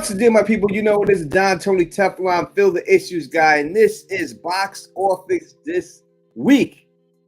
What's the deal, my people? You know, this is Don Tony Teflon, Fill the Issues guy, and this is Box Office This Week.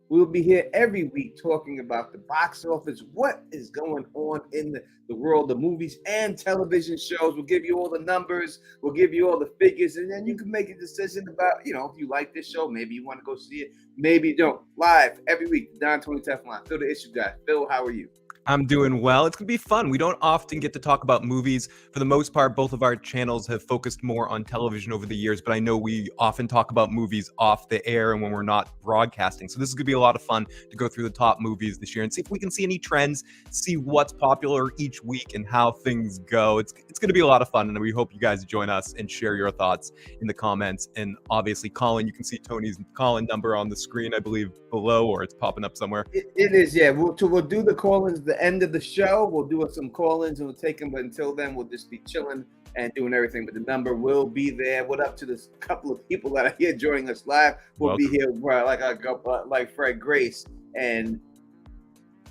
We'll be here every week talking about the box office, what is going on in the world of movies and television shows. We'll give you all the numbers, we'll give you all the figures, and then you can make a decision about, you know, if you like this show, maybe you want to go see it, maybe you don't. Live every week, Don Tony Teflon, Fill the Issue guy. Phil, how are you? I'm doing well. It's going to be fun. We don't often get to talk about movies. For the most part, both of our channels have focused more on television over the years, but I know we often talk about movies off the air and when we're not broadcasting. So this is going to be a lot of fun to go through the top movies this year and see if we can see any trends, see what's popular each week and how things go. It's going to be a lot of fun, and we hope you guys join us and share your thoughts in the comments. And obviously, Colin, you can see Tony's call-in number on the screen, I believe, below, or it's popping up somewhere. It is, yeah. We'll do the call-ins the end of the show. We'll do some call-ins and we'll take them, but until then we'll just be chilling and doing everything. But the number will be there. What up to this couple of people that are here joining us live? We'll be here like Fred Grace, and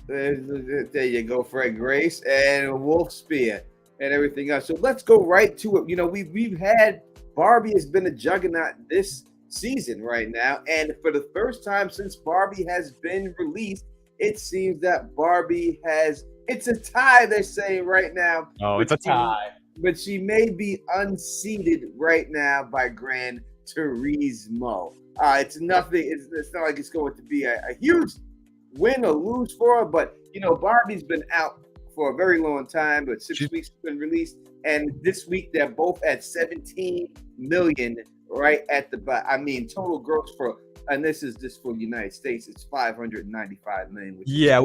there you go, Fred Grace and Wolf Spear and everything else. So let's go right to it. You know, we've had Barbie has been a juggernaut this season right now, and for the first time since Barbie has been released, it seems that Barbie it's a tie, they're saying right now. Oh, it's a tie. But she may be unseated right now by Gran Turismo. It's nothing. It's not like it's going to be a huge win or lose for her, but you know, Barbie's been out for a very long time, but 6 weeks has been released, and this week they're both at 17 million, right at the back. I mean, total gross for, and this is just for the United States, it's 595 million. Yeah,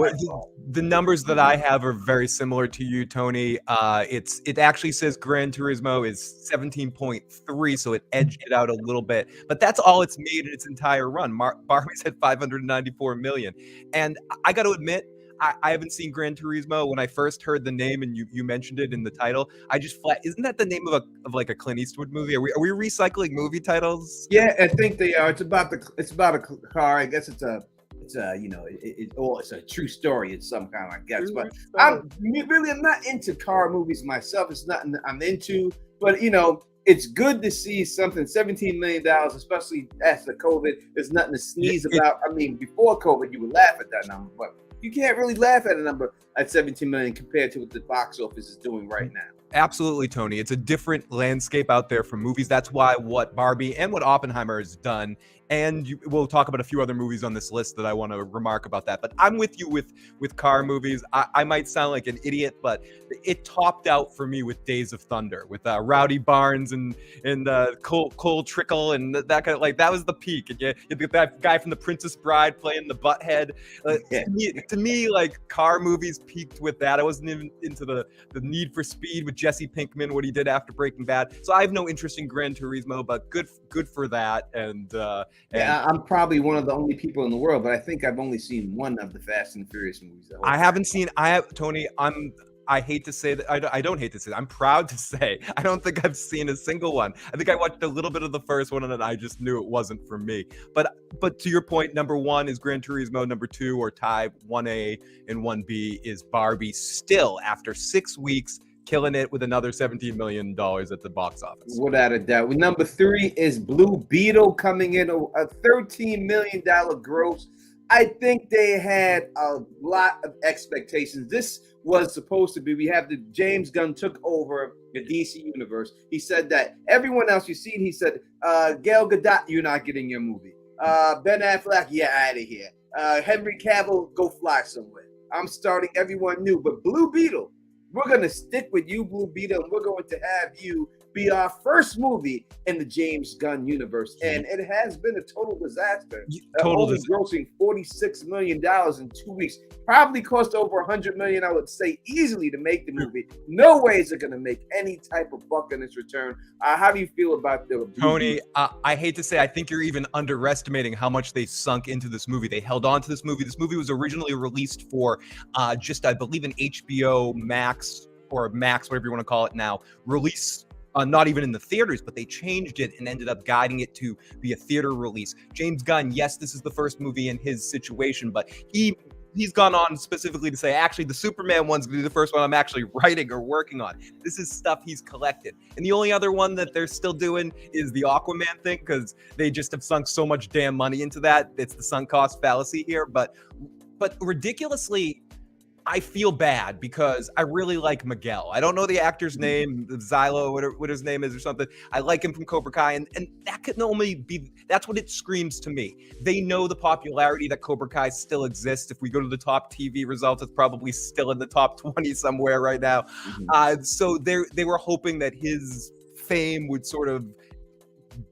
the numbers that I have are very similar to you, Tony. It actually says Gran Turismo is 17.3, so it edged it out a little bit, but that's all it's made in its entire run. Barbie's at 594 million, and I got to admit, I haven't seen Gran Turismo. When I first heard the name and you mentioned it in the title, I just isn't that the name of like a Clint Eastwood movie? Are we recycling movie titles? Yeah, I think they are. It's about a car. I guess it's a true story in some kind, I guess. But I'm not into car movies myself. It's nothing I'm into, but you know, it's good to see something. $17 million, especially after COVID, there's nothing to sneeze about. I mean, before COVID, you would laugh at that number, but you can't really laugh at a number at 17 million compared to what the box office is doing right now. Absolutely, Tony. It's a different landscape out there for movies. That's why what Barbie and what Oppenheimer has done, and we'll talk about a few other movies on this list that I want to remark about that. But I'm with you with car movies. I might sound like an idiot, but it topped out for me with Days of Thunder, with Rowdy Barnes and Cole Trickle and that kind of, like, that was the peak. And you get that guy from The Princess Bride playing the butthead. To me, like, car movies peaked with that. I wasn't even into the Need for Speed with Jesse Pinkman, what he did after Breaking Bad. So I have no interest in Gran Turismo, but good for that. And I'm probably one of the only people in the world, but I think I've only seen one of the Fast and Furious movies. Tony, I hate to say that. I don't hate to say that. I'm proud to say I don't think I've seen a single one. I think I watched a little bit of the first one and I just knew it wasn't for me. But to your point, number one is Gran Turismo. Number two, or tie 1A and 1B, is Barbie, still after 6 weeks, killing it with another $17 million at the box office. Without a doubt. Number three is Blue Beetle, coming in a $13 million gross. I think they had a lot of expectations. This was supposed to be, James Gunn took over the DC universe. He said that everyone else you've seen, he said, Gal Gadot, you're not getting your movie. Ben Affleck, yeah, out of here. Henry Cavill, go fly somewhere. I'm starting everyone new. But Blue Beetle, we're going to stick with you, Blue Beetle, and we're going to have you be our first movie in the James Gunn universe. And it has been a total disaster. Only grossing $46 million in 2 weeks. Probably cost over $100 million, I would say, easily to make the movie. No way is it going to make any type of buck in its return. How do you feel about the Tony? I hate to say, I think you're even underestimating how much they sunk into this movie. They held on to this movie. This movie was originally released for I believe, an HBO Max, or Max, whatever you want to call it now, release. Not even in the theaters, but they changed it and ended up guiding it to be a theater release. James Gunn, yes, this is the first movie in his situation, but he he's gone on specifically to say, actually, the Superman one's going to be the first one I'm actually writing or working on. This is stuff he's collected. And the only other one that they're still doing is the Aquaman thing, because they just have sunk so much damn money into that. It's the sunk cost fallacy here. But ridiculously, I feel bad because I really like Miguel. I don't know the actor's name, Xylo, what his name is or something. I like him from Cobra Kai, and that can only be, that's what it screams to me. They know the popularity that Cobra Kai still exists. If we go to the top TV results, it's probably still in the top 20 somewhere right now. So they were hoping that his fame would sort of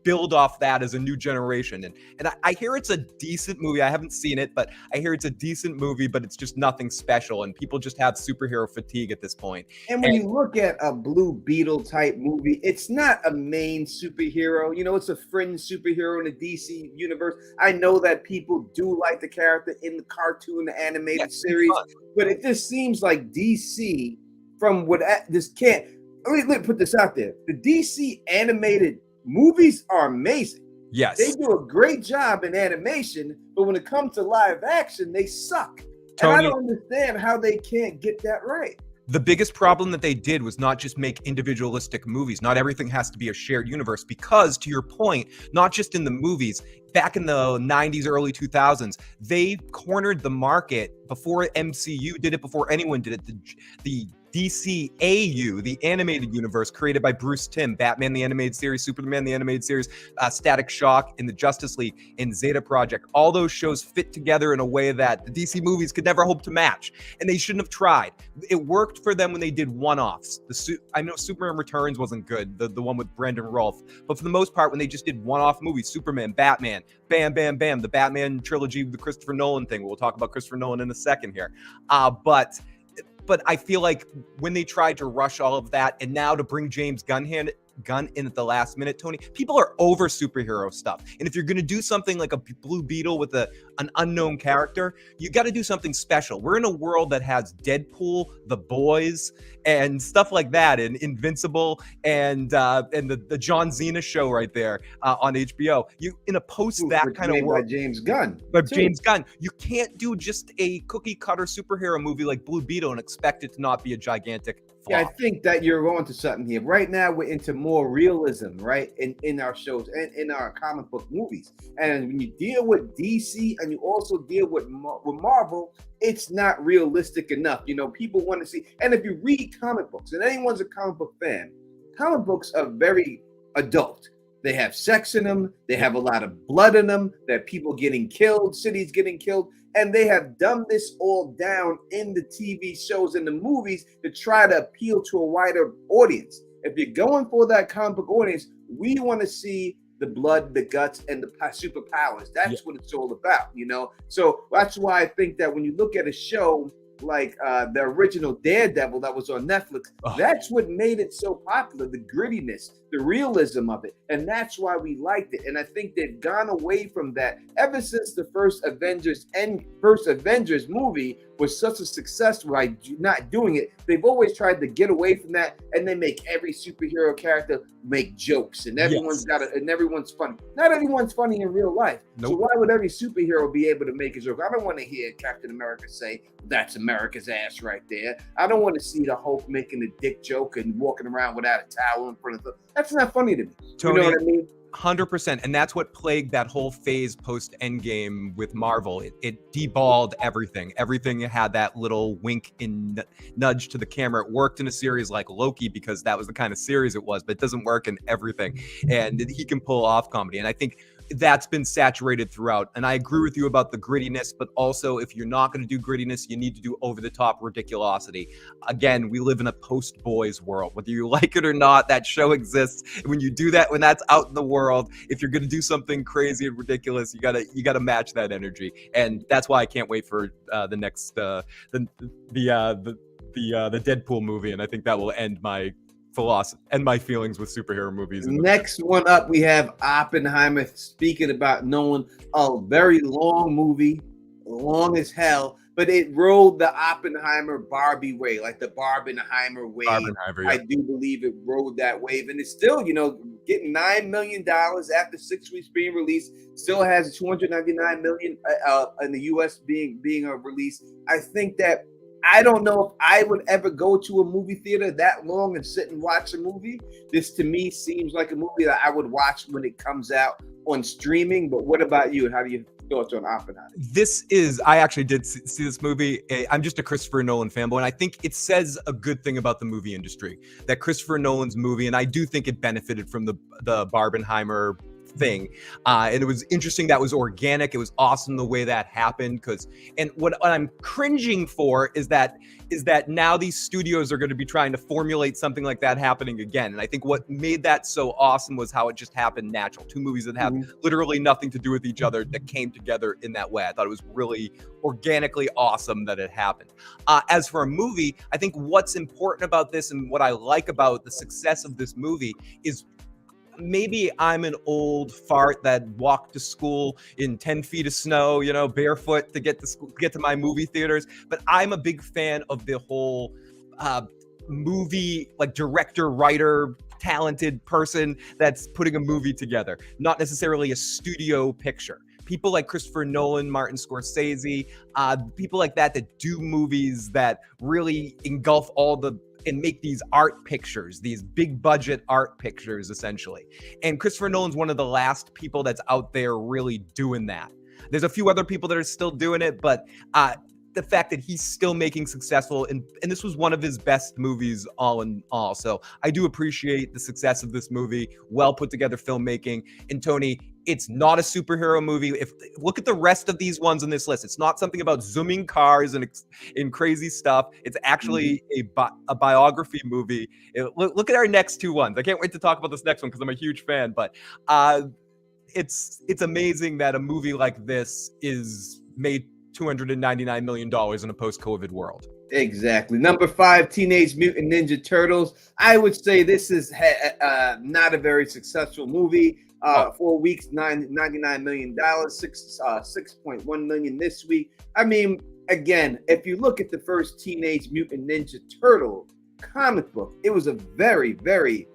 build off that as a new generation. And I hear it's a decent movie. I haven't seen it, but I hear it's a decent movie, but it's just nothing special. And people just have superhero fatigue at this point. And when you look at a Blue Beetle type movie, it's not a main superhero. You know, it's a fringe superhero in the DC universe. I know that people do like the character in the cartoon, the animated series, but it just seems like DC, from what this can't, let me put this out there. The DC animated movies are amazing. Yes. They do a great job in animation, but when it comes to live action, they suck. Tony, and I don't understand how they can't get that right. The biggest problem that they did was not just make individualistic movies. Not everything has to be a shared universe, because to your point, not just in the movies, back in the 90s, early 2000s, they cornered the market before MCU did it, before anyone did it. The DCAU, the animated universe created by Bruce Timm, Batman the Animated Series, Superman the Animated Series, Static Shock in the Justice League, and Zeta Project. All those shows fit together in a way that the DC movies could never hope to match, and they shouldn't have tried. It worked for them when they did one-offs. I know Superman Returns wasn't good, the one with Brandon Routh, but for the most part, when they just did one-off movies, Superman, Batman, bam, bam, bam, the Batman trilogy, the Christopher Nolan thing. We'll talk about Christopher Nolan in a second here. But I feel like when they tried to rush all of that, and now to bring James Gunn in at the last minute, Tony, people are over superhero stuff. And if you're going to do something like a Blue Beetle with an unknown character, you got to do something special. We're in a world that has Deadpool, The Boys, and stuff like that, and Invincible, and the John Cena show right there on HBO. You in a post that kind of world by James Gunn. James Gunn, you can't do just a cookie cutter superhero movie like Blue Beetle and expect it to not be a gigantic flop. Yeah, I think that you're going to something here. Right now, we're into more realism, right, in our shows and in our comic book movies. And when you deal with DC and you also deal with Marvel, it's not realistic enough. You know, people want to see. And if you read comic books, and anyone's a comic book fan, comic books are very adult. They have sex in them. They have a lot of blood in them. There are people getting killed, cities getting killed. And they have dumbed this all down in the TV shows and the movies to try to appeal to a wider audience. If you're going for that comic book audience, we want to see the blood, the guts, and the superpowers. That's what it's all about, you know? So that's why I think that when you look at a show like the original Daredevil that was on Netflix, that's what made it so popular, the grittiness, the realism of it. And that's why we liked it. And I think they've gone away from that ever since the first Avengers movie was such a success by not doing it. They've always tried to get away from that, and they make every superhero character make jokes, and everyone's everyone's funny. Not everyone's funny in real life. Nope. So why would every superhero be able to make a joke? I don't want to hear Captain America say, "That's America's ass right there." I don't want to see the Hulk making a dick joke and walking around without a towel in front of them. That's not funny to me. Tony, you know what I mean? 100%. And that's what plagued that whole phase post Endgame with Marvel. It deballed everything. Everything had that little wink and nudge to the camera. It worked in a series like Loki because that was the kind of series it was, but it doesn't work in everything. And he can pull off comedy. And I think that's been saturated throughout. And I agree with you about the grittiness, but also if you're not going to do grittiness, you need to do over the top ridiculosity. Again, we live in a post Boys world. Whether you like it or not, that show exists. And when you do that, when that's out in the world, if you're going to do something crazy and ridiculous, you gotta match that energy. And that's why I can't wait for the next the Deadpool movie. And I think that will end my philosophy and my feelings with superhero movies. Next one up, we have Oppenheimer. Speaking about Nolan, a very long movie, long as hell. but it rode the Oppenheimer Barbie way, like the Barbenheimer wave. Barbenheimer, I yeah. do believe it rode that wave, and it's still, getting $9 million after 6 weeks being released. Still has 299 million in the U.S. being released. I think that I don't know if I would ever go to a movie theater that long and sit and watch a movie. This to me seems like a movie that I would watch when it comes out on streaming. But what about you? How do you thoughts on Oppenheimer? I actually did see this movie. I'm just a Christopher Nolan fanboy, and I think it says a good thing about the movie industry, that Christopher Nolan's movie, and I do think it benefited from the Barbenheimer thing. And it was interesting. That was organic. It was awesome the way that happened. And what I'm cringing for is that now these studios are going to be trying to formulate something like that happening again. And I think what made that so awesome was how it just happened natural. Two movies that have literally nothing to do with each other that came together in that way. I thought it was really organically awesome that it happened. As for a movie, I think what's important about this and what I like about the success of this movie is, maybe I'm an old fart that walked to school in 10 feet of snow, barefoot to get to my movie theaters. But I'm a big fan of the whole movie, like director, writer, talented person that's putting a movie together, not necessarily a studio picture. People like Christopher Nolan, Martin Scorsese, people like that do movies that really engulf and make these art pictures, these big budget art pictures, essentially. And Christopher Nolan's one of the last people that's out there really doing that. There's a few other people that are still doing it, but the fact that he's still making successful, and this was one of his best movies all in all. So I do appreciate the success of this movie, well put together filmmaking. And Tony, it's not a superhero movie. Look at the rest of these ones on this list. It's not something about zooming cars and crazy stuff. It's actually a biography movie. Look at our next two ones. I can't wait to talk about this next one because I'm a huge fan. But it's amazing that a movie like this is made $299 million in a post-COVID world. Exactly. Number 5, Teenage Mutant Ninja Turtles. I would say this is not a very successful movie. 4 weeks, $99 million, 6.1 million this week. I mean, again, if you look at the first Teenage Mutant Ninja Turtle comic book, it was a very, very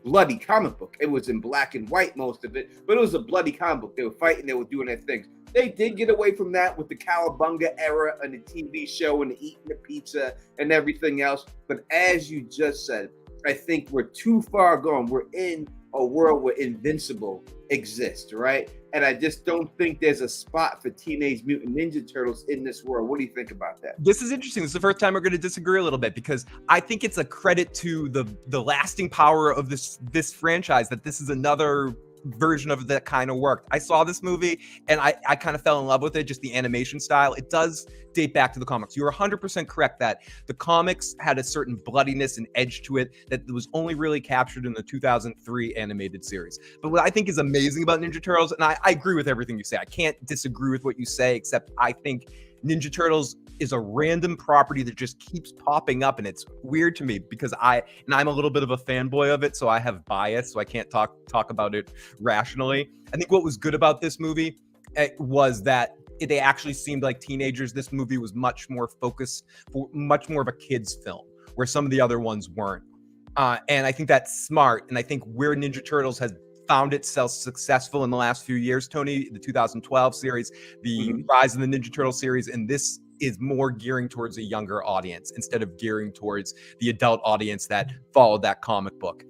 bloody comic book. It was in black and white, most of it, but it was a bloody comic book. They were fighting, they were doing their things. They did get away from that with the Cowabunga era and the TV show and the eating the pizza and everything else. But as you just said, I think we're too far gone. We're in a world where Invincible exists, right? And I just don't think there's a spot for Teenage Mutant Ninja Turtles in this world. What do you think about that? This is interesting. This is the first time we're going to disagree a little bit, because I think it's a credit to the lasting power of this franchise that this is another version of that kind of worked. I saw this movie and I kind of fell in love with it, just the animation style. It does date back to the comics. You're 100% correct that the comics had a certain bloodiness and edge to it that was only really captured in the 2003 animated series. But what I think is amazing about Ninja Turtles, and I agree with everything you say, I can't disagree with what you say, except I think Ninja Turtles is a random property that just keeps popping up, and it's weird to me because I'm a little bit of a fanboy of it, so I have bias, so I can't talk about it rationally. I think what was good about this movie was that they actually seemed like teenagers. This movie was much more focused, much more of a kid's film, where some of the other ones weren't. And I think that's smart. And I think where Ninja Turtles has found itself successful in the last few years, Tony, the 2012 series, the Rise of the Ninja Turtle series, and this is more gearing towards a younger audience instead of gearing towards the adult audience that followed that comic book.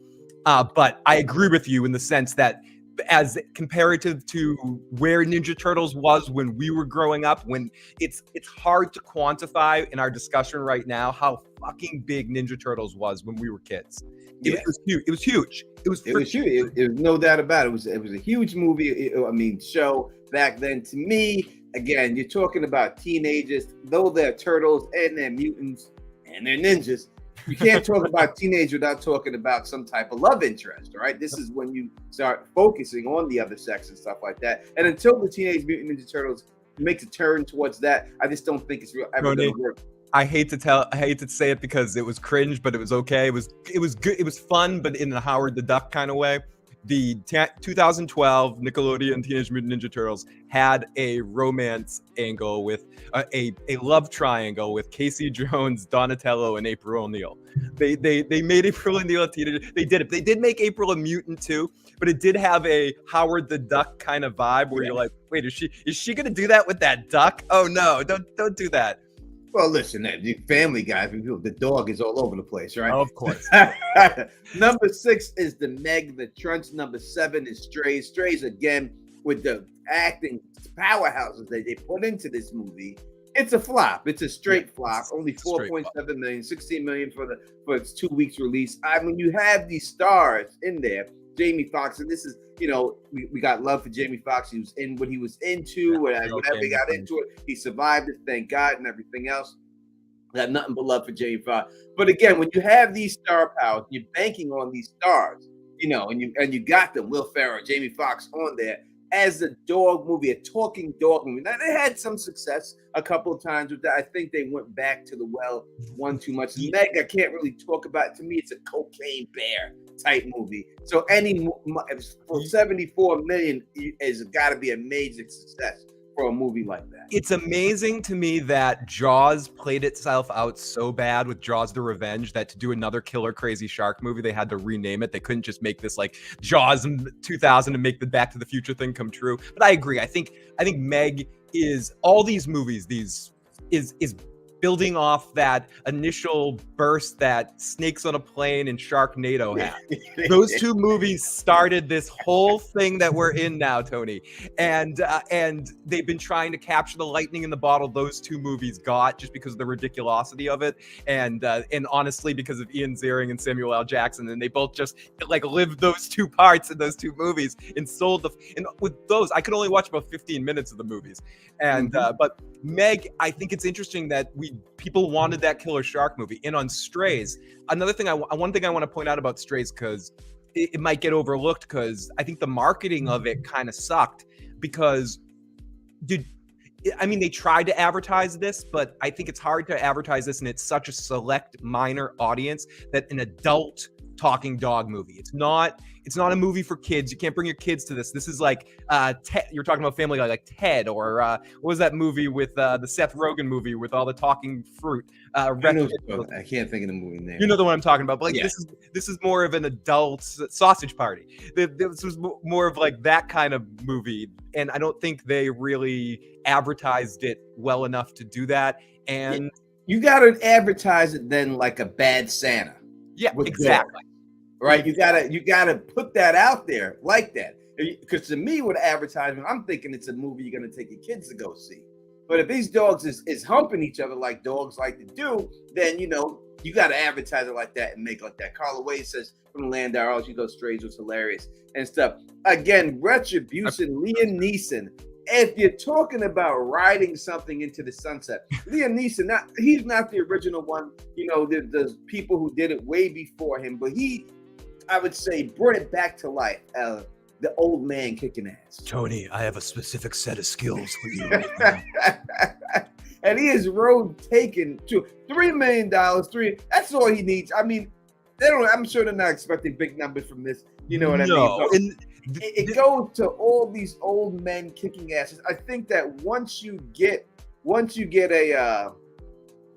But I agree with you in the sense that as comparative to where Ninja Turtles was when we were growing up, when it's hard to quantify in our discussion right now how fucking big Ninja Turtles was when we were kids. It was huge. It was huge. It was huge. It was no doubt about it. It was a huge movie. Show back then. To me, again, you're talking about teenagers, though they're turtles and they're mutants and they're ninjas. You can't talk about teenage without talking about some type of love interest, right? This is when you start focusing on the other sex and stuff like that. And until the Teenage Mutant Ninja Turtles makes a turn towards that, I just don't think it's ever going to work. I hate to say it because it was cringe, but it was okay. It was good. It was fun, but in a Howard the Duck kind of way. the 2012 Nickelodeon Teenage Mutant Ninja Turtles had a romance angle with a love triangle with Casey Jones, Donatello, and April O'Neil. They made April O'Neil a teenager. They did it. They did make April a mutant too, but it did have a Howard the Duck kind of vibe where you're like, wait, is she gonna do that with that duck? Oh no, don't do that. Well, listen, the Family Guy, the dog is all over the place, right? Of course. Number 6 is The Meg, The Trunch. Number 7 is Strays. Strays, again, with the acting powerhouses that they put into this movie. It's a flop. It's a straight flop. Only 4.7 million, 16 million for its 2 weeks release. I mean, you have these stars in there. Jamie Foxx, and this is, we got love for Jamie Foxx. He was in what he was into, whatever he got into it. He survived it, thank God, and everything else. I got nothing but love for Jamie Foxx. But again, when you have these star powers, you're banking on these stars, and you got them, Will Ferrell, Jamie Foxx on there as a dog movie, a talking dog movie. Now, they had some success a couple of times with that. I think they went back to the well one too much. Meg, I can't really talk about. To me, it's a cocaine bear type movie. So for 74 million is got to be a major success for a movie like that. It's amazing to me that Jaws played itself out so bad with Jaws the Revenge that to do another killer crazy shark movie, they had to rename it. They couldn't just make this like Jaws 2000 and make the Back to the Future thing come true. But I agree. I think Meg is all these movies, is building off that initial burst that Snakes on a Plane and Sharknado had. Those two movies started this whole thing that we're in now, Tony. And they've been trying to capture the lightning in the bottle those two movies got, just because of the ridiculosity of it. And honestly, because of Ian Ziering and Samuel L. Jackson. And they both just like lived those two parts in those two movies and sold and with those, I could only watch about 15 minutes of the movies. And but Meg, I think it's interesting that people wanted that killer shark movie. And on Strays, one thing I want to point out about Strays, because it might get overlooked, because I think the marketing of it kind of sucked, because they tried to advertise this, but I think it's hard to advertise this, and it's such a select minor audience that an adult talking dog movie. It's not a movie for kids. You can't bring your kids to this. This is like you're talking about Family Guy, like Ted, or what was that movie with the Seth Rogen movie with all the talking fruit? I can't think of the movie name. You know the one I'm talking about. But like this is more of an adult Sausage Party. This was more of like that kind of movie, and I don't think they really advertised it well enough to do that. And you got to advertise it then like a Bad Santa. Yeah, exactly. Right, you gotta put that out there like that. Because to me, with advertisement, I'm thinking it's a movie you're gonna take your kids to go see. But if these dogs is humping each other like dogs like to do, then you gotta advertise it like that and make like that. Carla Wade says from Landau, she goes Strays was hilarious and stuff. Again, Retribution, Liam Neeson. If you're talking about riding something into the sunset, Liam Neeson, he's not the original one. There's people who did it way before him, but I would say, brought it back to life. The old man kicking ass. Tony, I have a specific set of skills for you. And he is road taken to $3 million. That's all he needs. I mean, I'm sure they're not expecting big numbers from this. You know what I mean? It goes to all these old men kicking asses. I think that once you get a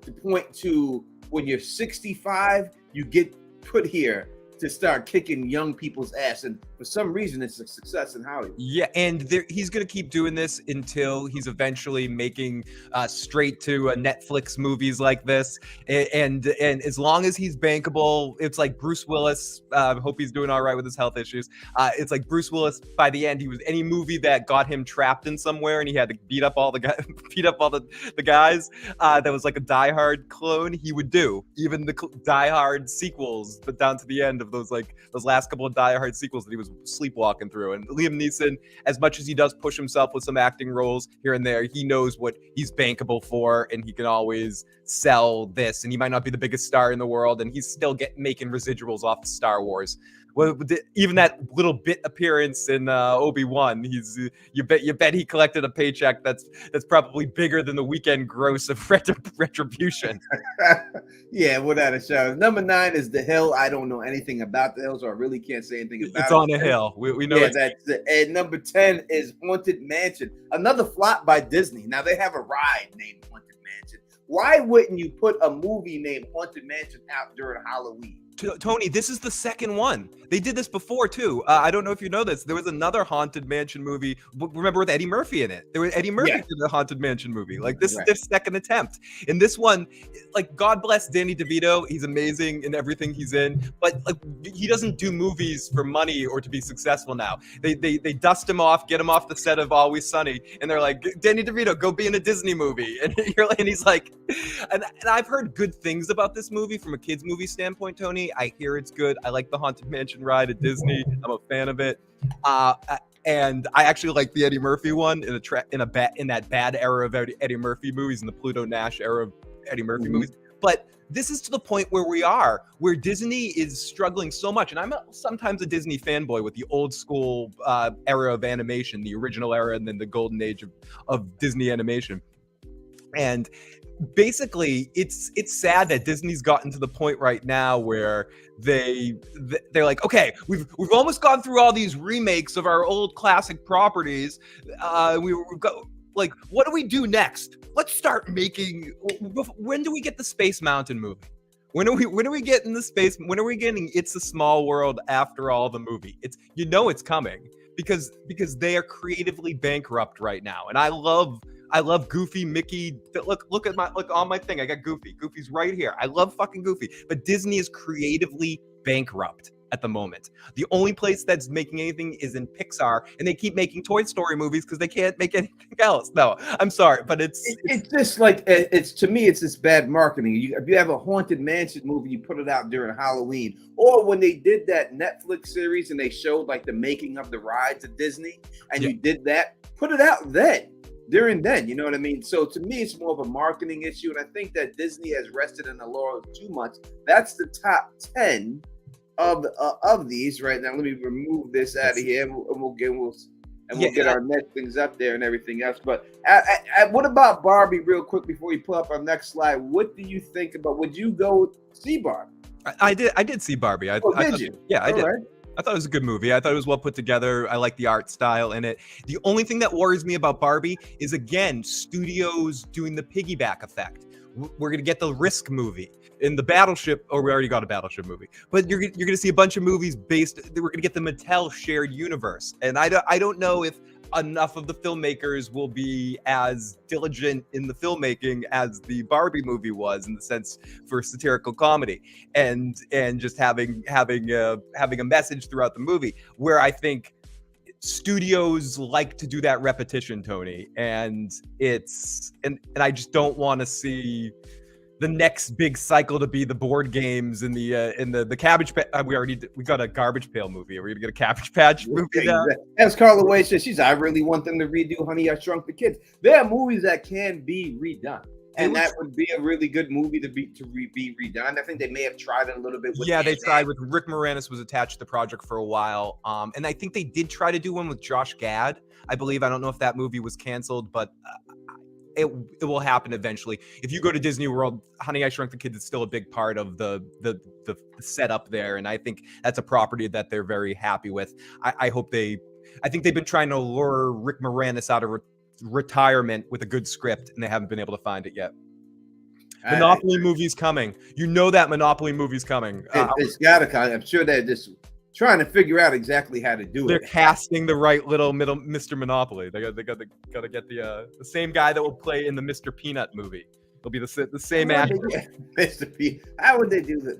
the point to when you're 65, you get put here to start kicking young people's ass, and for some reason it's a success in Hollywood. Yeah, and he's gonna keep doing this until he's eventually making straight to Netflix movies like this. And as long as he's bankable, it's like Bruce Willis. Hope he's doing all right with his health issues. It's like Bruce Willis. By the end, he was any movie that got him trapped in somewhere, and he had to beat up all the guys. That was like a Die Hard clone. He would do even the Die Hard sequels, but down to the end of those last couple of Die Hard sequels that he was sleepwalking through. And Liam Neeson, as much as he does push himself with some acting roles here and there, he knows what he's bankable for, and he can always sell this. And he might not be the biggest star in the world, and he's still making residuals off Star Wars. Well, even that little bit appearance in Obi-Wan, you bet he collected a paycheck that's probably bigger than the weekend gross of Retribution. Yeah, without a shadow. Number 9 is The Hill. I don't know anything about The Hill, so I really can't say anything It's about on it. a hill. We know Yeah, it's that's it. And number 10 is Haunted Mansion, another flop by Disney. Now they have a ride named Haunted Mansion. Why wouldn't you put a movie named Haunted Mansion out during Halloween? Tony, this is the second one. They did this before too. I don't know if you know this. There was another Haunted Mansion movie. Remember with Eddie Murphy in it? There was Eddie Murphy did the Haunted Mansion movie. Like this is their second attempt. In this one, like God bless Danny DeVito. He's amazing in everything he's in. But like he doesn't do movies for money or to be successful now. They dust him off, get him off the set of Always Sunny, and they're like, Danny DeVito, go be in a Disney movie. And he's like, and I've heard good things about this movie from a kids movie standpoint, Tony. I hear it's good. I like the Haunted Mansion ride at Disney. I'm a fan of it. And I actually like the Eddie Murphy one in that bad era of Eddie Murphy movies, in the Pluto Nash era of Eddie Murphy movies. But this is to the point where Disney is struggling so much. And I'm sometimes a Disney fanboy with the old school era of animation, the original era, and then the golden age of Disney animation. And basically, it's sad that Disney's gotten to the point right now where they're like, okay, we've almost gone through all these remakes of our old classic properties. We've got, like, what do we do next? Let's start making. When do we get the Space Mountain movie? When are we getting the space? When are we getting It's a Small World after all the movie? It's coming because they are creatively bankrupt right now, and I love Goofy, Mickey. Look on my thing. I got Goofy. Goofy's right here. I love fucking Goofy. But Disney is creatively bankrupt at the moment. The only place that's making anything is in Pixar, and they keep making Toy Story movies because they can't make anything else. No, I'm sorry, but it's just like to me, it's just bad marketing. If you have a Haunted Mansion movie, you put it out during Halloween, or when they did that Netflix series and they showed like the making of the rides at Disney, and you did that, put it out then. During then, you know what I mean? So to me, it's more of a marketing issue, and I think that Disney has rested in the laurels too much. That's the top 10 of these right now. Let me remove this out of here, and we'll get our next things up there and everything else. But what about Barbie, real quick, before we pull up our next slide? What do you think about? Would you go see Barbie? I did see Barbie. Did you? Yeah, I did. Right. I thought it was a good movie. I thought it was well put together. I like the art style in it. The only thing that worries me about Barbie is, again, studios doing the piggyback effect. We're going to get the Risk movie in the Battleship, or we already got a Battleship movie. But you're going to see a bunch of movies based. We're going to get the Mattel shared universe. And I don't know if enough of the filmmakers will be as diligent in the filmmaking as the Barbie movie was, in the sense for satirical comedy and just having a message throughout the movie, where I think studios like to do that repetition, Tony, and I just don't want to see the next big cycle to be the board games and the Cabbage Patch. We got a Garbage Pail movie. Are we gonna get a Cabbage Patch movie now? As Carla Way says, I really want them to redo Honey, I Shrunk the Kids. There are movies that can be redone, and that would be a really good movie to be redone. I think they may have tried it a little bit. They tried with Rick Moranis was attached to the project for a while, and I think they did try to do one with Josh Gad. I believe. I don't know if that movie was canceled, but it will happen eventually. If you go to Disney World, Honey, I Shrunk the Kids is still a big part of the setup there, and I think that's a property that they're very happy with. I think they've been trying to lure Rick Moranis out of retirement with a good script, and they haven't been able to find it yet. Monopoly movie's coming. You know that Monopoly movie's coming. It's gotta come. I'm sure they're just trying to figure out exactly how to do They're casting the right little middle Mr. Monopoly. They got to get the same guy that will play in the Mr. Peanut movie. It'll be the same actor. Mr. Peanut. How would they do the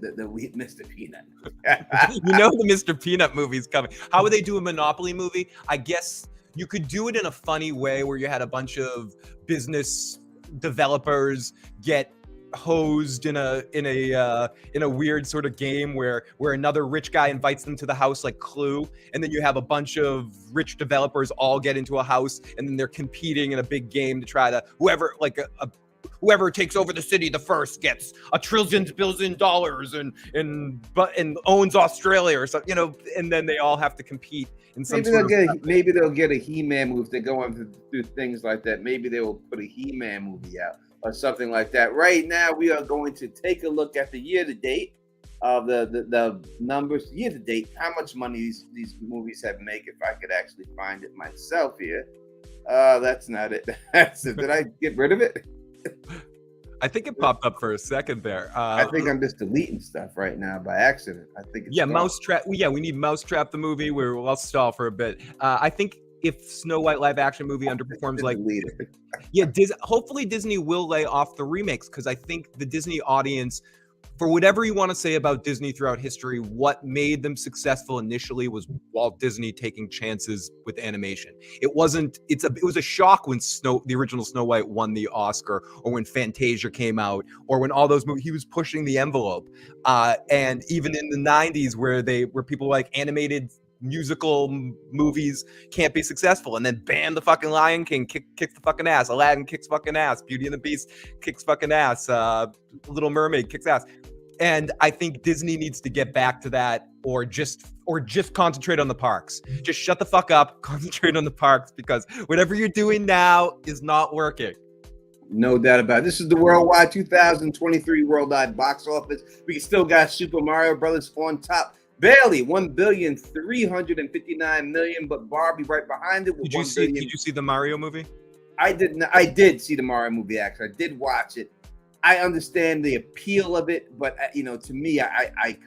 Mr. Peanut? You know the Mr. Peanut movie's coming. How would they do a Monopoly movie? I guess you could do it in a funny way where you had a bunch of business developers get hosed in a weird sort of game where another rich guy invites them to the house, like Clue, and then you have a bunch of rich developers all get into a house, and then they're competing in a big game to try to whoever whoever takes over the city the first gets $1 trillion and owns Australia or something, and then they all have to compete in some Maybe sort of. maybe they'll get a He-Man movie if they're going through things like that. Maybe they will put a He-Man movie out or something like that. Right now, we are going to take a look at the year-to-date of the numbers. Year-to-date, how much money these movies have made, if I could actually find it myself here. That's not it. That's it. Did I get rid of it? I think it popped up for a second there. I think I'm just deleting stuff right now by accident. I think it's gone. Mousetrap. Yeah, we need Mousetrap the movie. I'll stall for a bit. I think if Snow White live action movie underperforms, hopefully Disney will lay off the remakes, because I think the Disney audience, for whatever you want to say about Disney throughout history, what made them successful initially was Walt Disney taking chances with animation. It was a shock when the original Snow White won the Oscar, or when Fantasia came out, or when all those movies, he was pushing the envelope. And even in the 90s, where people were like, animated musical movies can't be successful, and then bam, the fucking Lion King kicks the fucking ass, Aladdin kicks fucking ass, Beauty and the Beast kicks fucking ass, Little Mermaid kicks ass. And I think Disney needs to get back to that, or just concentrate on the parks. Just shut the fuck up, concentrate on the parks, because whatever you're doing now is not working. No doubt about it. This is the worldwide 2023 worldwide box office. We still got Super Mario Brothers on top. Barely $1,359 million, but Barbie right behind it. Did you see the Mario movie? I did not. I did see the Mario movie. Actually, I did watch it. I understand the appeal of it, but to me, I can't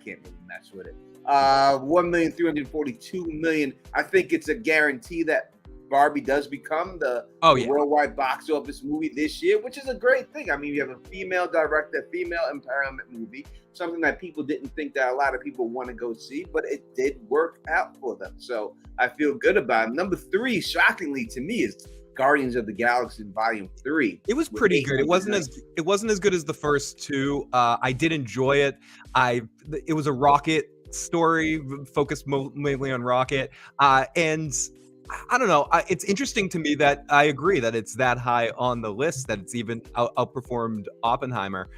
really mess with it. $1,342,000. I think it's a guarantee that Barbie does become the worldwide box office movie this year, which is a great thing. I mean, you have a female director, female empowerment movie, something that people didn't think that a lot of people want to go see, but it did work out for them. So I feel good about it. Number 3, shockingly to me, is Guardians of the Galaxy Volume 3. It was pretty good. It wasn't as good as the first two. I did enjoy it. It was a Rocket story, focused mainly on Rocket, and I don't know. It's interesting to me that I agree that it's that high on the list, that it's even outperformed Oppenheimer.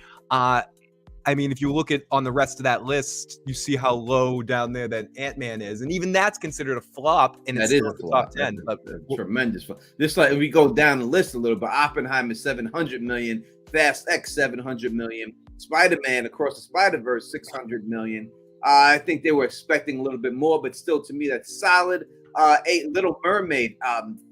I mean, if you look at on the rest of that list, you see how low down there that Ant-Man is, and even that's considered a flop, and it's still the top 10. That's a tremendous flop. Just like if we go down the list a little bit, Oppenheimer $700 million, Fast X $700 million, Spider-Man Across the Spider-Verse $600 million. I think they were expecting a little bit more, but still, to me, that's solid. Little Mermaid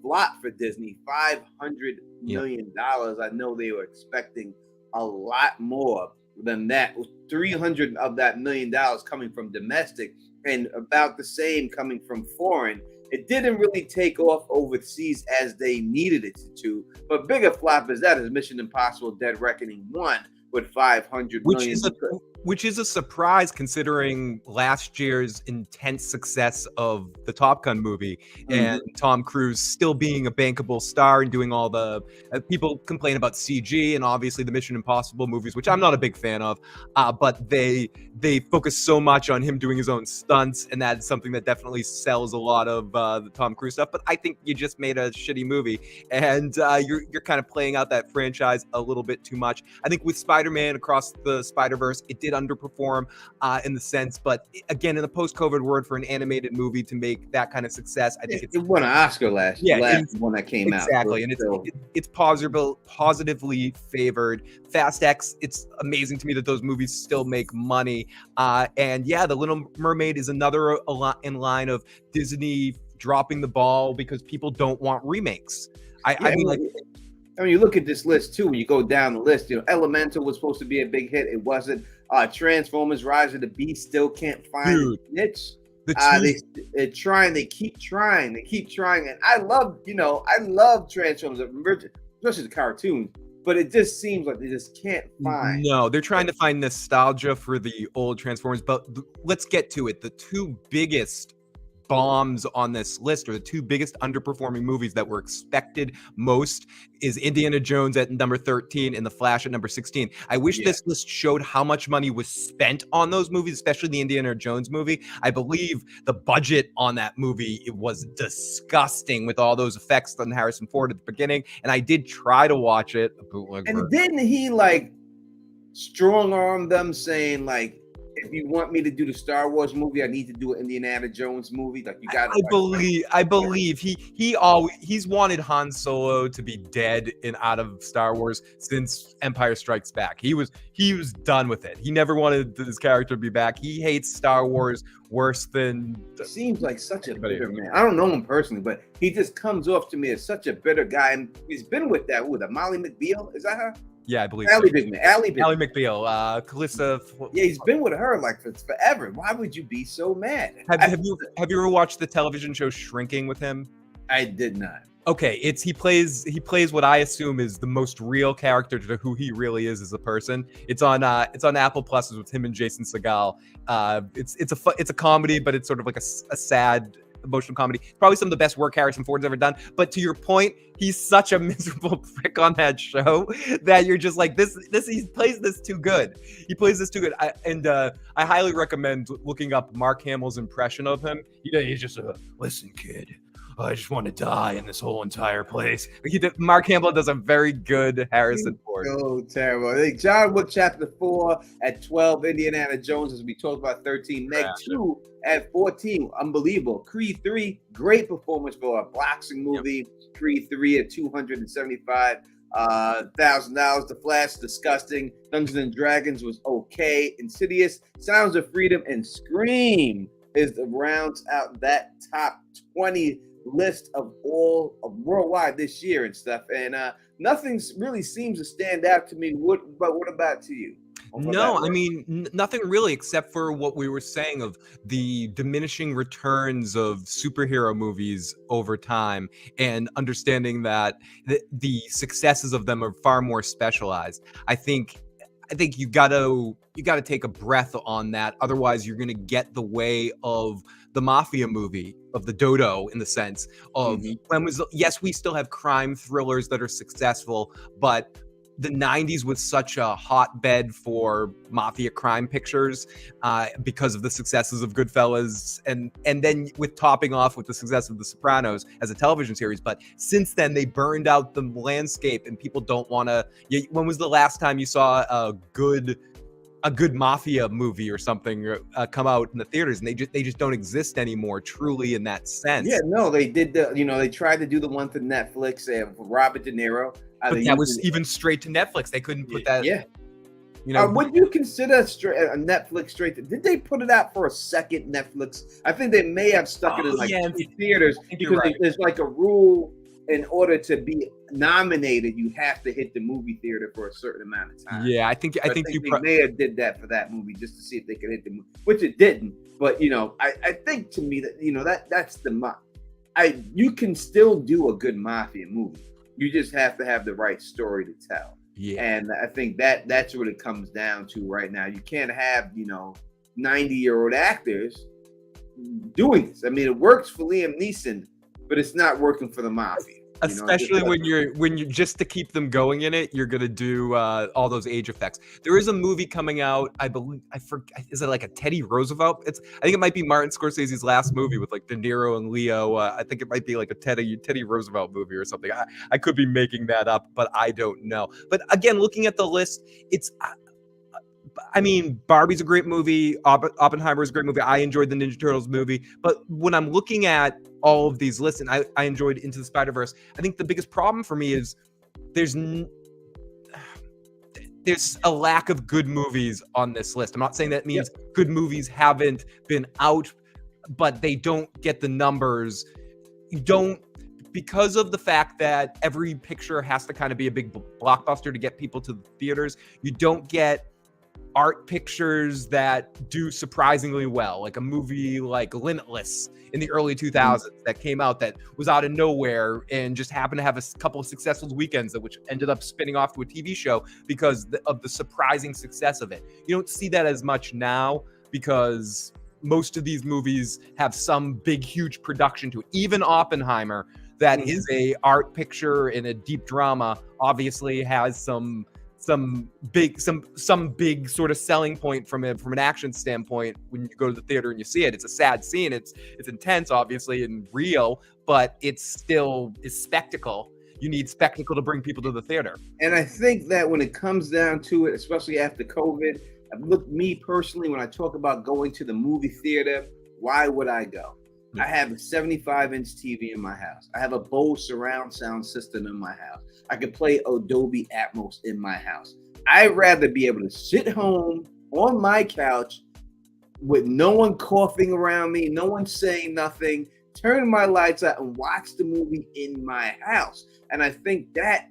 flop for Disney, $500 million. I know they were expecting a lot more than that. 300 of that $1 million coming from domestic, and about the same coming from foreign. It didn't really take off overseas as they needed it to. But bigger flop as that is Mission Impossible: Dead Reckoning 1 with $500 million. Which is a surprise, considering last year's intense success of the Top Gun movie, and Tom Cruise still being a bankable star and doing all the people complain about CG and obviously the Mission Impossible movies, which I'm not a big fan of, but they focus so much on him doing his own stunts, and that's something that definitely sells a lot of the Tom Cruise stuff. But I think you just made a shitty movie, and you're kind of playing out that franchise a little bit too much. I think with Spider-Man Across the Spider-Verse, it did underperform in the sense, but again, in the post-COVID world, for an animated movie to make that kind of success, I think it won an Oscar last one that came out. Exactly, and it's positively favored. Fast X, it's amazing to me that those movies still make money. And yeah, The Little Mermaid is another in line of Disney dropping the ball because people don't want remakes. I mean, you look at this list too. When you go down the list, Elemental was supposed to be a big hit. It wasn't. Transformers: Rise of the Beast still can't find a niche. They're trying. They keep trying. And I love Transformers, especially the cartoons. But it just seems like they just can't find. No, they're trying to find nostalgia for the old Transformers. But let's get to it. The two biggest bombs on this list, or the two biggest underperforming movies that were expected most, is Indiana Jones at number 13 and The Flash at number 16. I wish this list showed how much money was spent on those movies, especially the Indiana Jones movie. I believe the budget on that movie, it was disgusting with all those effects on Harrison Ford at the beginning. And I did try to watch it. And didn't he like strong arm them saying like, if you want me to do the Star Wars movie, I need to do an Indiana Jones movie. Like you got. I believe he's wanted Han Solo to be dead and out of Star Wars since Empire Strikes Back. He was done with it. He never wanted this character to be back. He hates Star Wars worse than. Seems like such a bitter man. I don't know him personally, but he just comes off to me as such a bitter guy. And he's been with that. With Molly McBeal, is that her? Yeah, I believe Ally so. Bigman. Ally McBeal. Calissa. Yeah, he's been with her like for forever. Why would you be so mad? Have you ever watched the television show Shrinking with him? I did not. Okay, he plays what I assume is the most real character to who he really is as a person. It's on Apple Plus with him and Jason Segel. It's a comedy, but it's sort of like a sad emotional comedy. Probably some of the best work Harrison Ford's ever done. But to your point, he's such a miserable prick on that show that you're just like, he plays this too good. He plays this too good. I highly recommend looking up Mark Hamill's impression of him. He's just listen, kid, I just want to die in this whole entire place. Mark Hamill does a very good Harrison Ford. So terrible. I think John Wick Chapter 4 at 12, Indiana Jones, as we talked about, 13, Meg 2 at 14, unbelievable. Creed 3, great performance for a boxing movie. Yep. Creed 3 at $275,000. The Flash, disgusting. Dungeons and Dragons was okay. Insidious, Sounds of Freedom, and Scream is the rounds out that top 20 list of all of worldwide this year and stuff, and nothing really seems to stand out to me. What about to you? No, I mean nothing really, except for what we were saying of the diminishing returns of superhero movies over time, and understanding that the successes of them are far more specialized. I think you gotta take a breath on that. Otherwise, you're gonna get the way of the mafia movie, of the dodo, in the sense of yes, we still have crime thrillers that are successful, but the 90s was such a hotbed for mafia crime pictures because of the successes of Goodfellas, and then with topping off with the success of The Sopranos as a television series. But since then, they burned out the landscape, and people don't want to. When was the last time you saw a good mafia movie or something come out in the theaters? And they just don't exist anymore, truly, in that sense. Yeah, no, they did they tried to do the one for Netflix for Robert De Niro. But that was even straight to Netflix. They couldn't put that. Yeah. Would you consider a Netflix straight to? Did they put it out for a second Netflix? I think they may have stuck it in theaters because there's like a rule. In order to be nominated, you have to hit the movie theater for a certain amount of time. Yeah, I think they may have did that for that movie just to see if they could hit the movie, which it didn't. But I think to me that that's the you can still do a good mafia movie. You just have to have the right story to tell. Yeah, and I think that's what it comes down to right now. You can't have 90-year-old actors doing this. I mean, it works for Liam Neeson, but it's not working for the mafia. Especially when you're just to keep them going in it, you're gonna do all those age effects. There is a movie coming out, I believe. I forget, is it like a Teddy Roosevelt? I think it might be Martin Scorsese's last movie with like De Niro and Leo. I think it might be like a Teddy Roosevelt movie or something. I could be making that up, but I don't know. But again, looking at the list, I mean, Barbie's a great movie. Oppenheimer is a great movie. I enjoyed the Ninja Turtles movie. But when I'm looking at all of these lists, and I enjoyed Into the Spider-Verse, I think the biggest problem for me is there's a lack of good movies on this list. I'm not saying that means good movies haven't been out, but they don't get the numbers. Because of the fact that every picture has to kind of be a big blockbuster to get people to the theaters, you don't get art pictures that do surprisingly well, like a movie like Limitless in the early 2000s that came out that was out of nowhere and just happened to have a couple of successful weekends, which ended up spinning off to a TV show because of the surprising success of it. You don't see that as much now because most of these movies have some big, huge production to it. Even Oppenheimer, that is a art picture and a deep drama, obviously has some big sort of selling point from an action standpoint. When you go to the theater and you see it, it's a sad scene. It's intense, obviously, and real, but it's still is spectacle. You need spectacle to bring people to the theater. And I think that when it comes down to it, especially after COVID, me personally, when I talk about going to the movie theater, why would I go? I have a 75-inch TV in my house. I have a Bose surround sound system in my house. I can play Adobe Atmos in my house. I'd rather be able to sit home on my couch with no one coughing around me, no one saying nothing, turn my lights out and watch the movie in my house. And I think that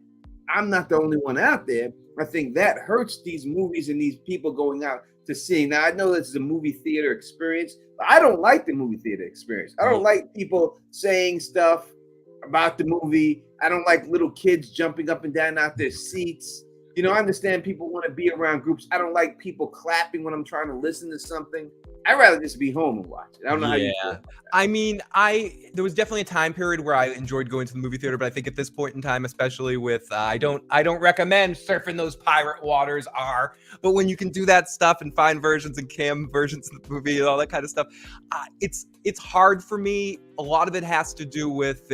I'm not the only one out there. I think that hurts these movies and these people going out to seeing. Now, I know this is a movie theater experience, but I don't like the movie theater experience. I don't like people saying stuff about the movie. I don't like little kids jumping up and down out their seats. You know, I understand people want to be around groups. I don't like people clapping when I'm trying to listen to something. I'd rather just be home and watch it. I don't know how you feel about that. I mean, there was definitely a time period where I enjoyed going to the movie theater, but I think at this point in time, especially with I don't recommend surfing those pirate waters but when you can do that stuff and find versions and cam versions of the movie and all that kind of stuff, it's hard for me. A lot of it has to do with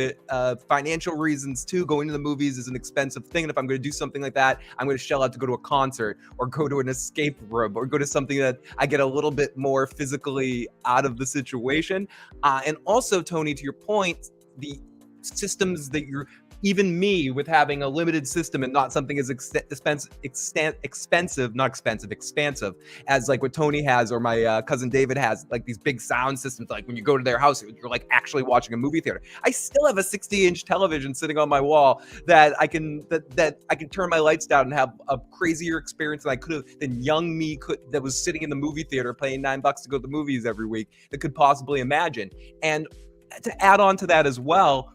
financial reasons too. Going to the movies is an expensive thing, and if I'm going to do something like that, I'm going to shell out to go to a concert or go to an escape room or go to something that I get a little bit more physically out of the situation. And also, Tony, to your point, the systems that even me with having a limited system and not something as expansive as like what Tony has or my cousin David has, like these big sound systems, like when you go to their house, you're like actually watching a movie theater. I still have a 60-inch television sitting on my wall that I can turn my lights down and have a crazier experience than young me that was sitting in the movie theater paying $9 to go to the movies every week that could possibly imagine. And to add on to that as well,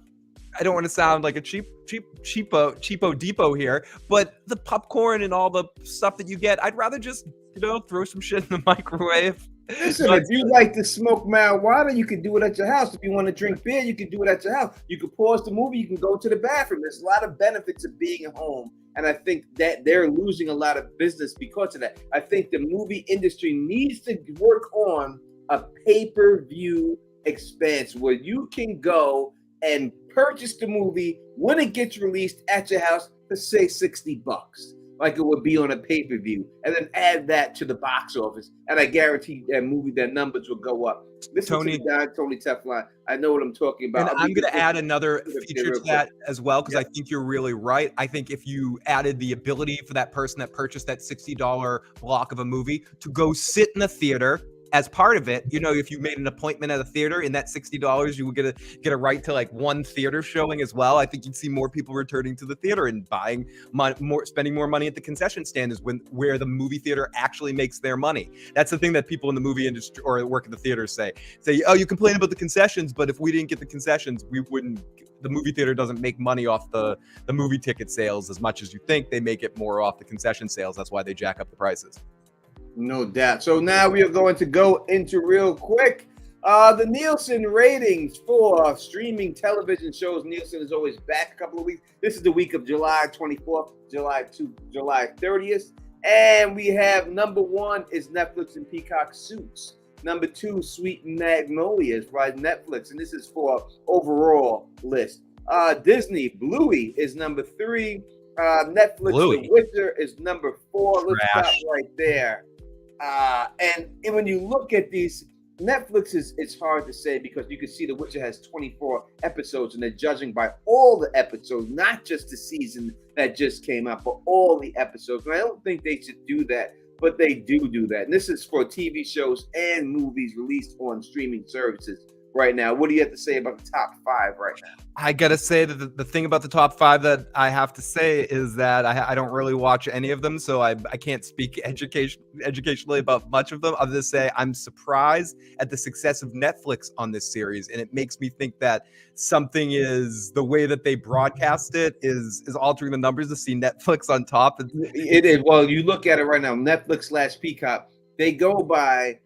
I don't want to sound like a cheapo depot here, but the popcorn and all the stuff that you get, I'd rather just, throw some shit in the microwave. Listen, if you like to smoke marijuana, you can do it at your house. If you want to drink beer, you can do it at your house. You can pause the movie, you can go to the bathroom. There's a lot of benefits of being at home. And I think that they're losing a lot of business because of that. I think the movie industry needs to work on a pay-per-view expense where you can go and purchase the movie when it gets released at your house for say $60, like it would be on a pay-per-view, and then add that to the box office, and I guarantee that movie, their numbers will go up. Listen to the guy, Tony Teflon. I know what I'm talking about. And I'm going to add another feature to that as well, because I think you're really right. I think if you added the ability for that person that purchased that $60 block of a movie to go sit in the theater as part of it, if you made an appointment at a theater, in that $60, you would get a right to like one theater showing as well. I think you'd see more people returning to the theater and spending more money at the concession stand is where the movie theater actually makes their money. That's the thing that people in the movie industry or work at the theater say, oh, you complain about the concessions, but if we didn't get the concessions, the movie theater doesn't make money off the movie ticket sales as much as you think. They make it more off the concession sales. That's why they jack up the prices. No doubt. So now we are going to go into real quick the Nielsen ratings for streaming television shows. Nielsen is always back a couple of weeks. This is the week of July 24th, July 30th. And we have number 1 is Netflix and Peacock Suits. Number 2, Sweet Magnolias by Netflix. And this is for overall list. Disney, Bluey is number 3. Netflix, Bluey. The Witcher is number 4. Let's Trash. stop right there. And when you look at these, Netflix it's hard to say because you can see The Witcher has 24 episodes and they're judging by all the episodes, not just the season that just came out, but all the episodes. And I don't think they should do that, but they do that. And this is for TV shows and movies released on streaming services right now. What do you have to say about the top 5 right now? I gotta say that the thing about the top 5 that I have to say is that I don't really watch any of them, so I can't speak educationally about much of them, other than say I'm surprised at the success of Netflix on this series, and it makes me think that something is the way that they broadcast it is altering the numbers to see Netflix on top. It is. Well, you look at it right now, Netflix / Peacock, they go by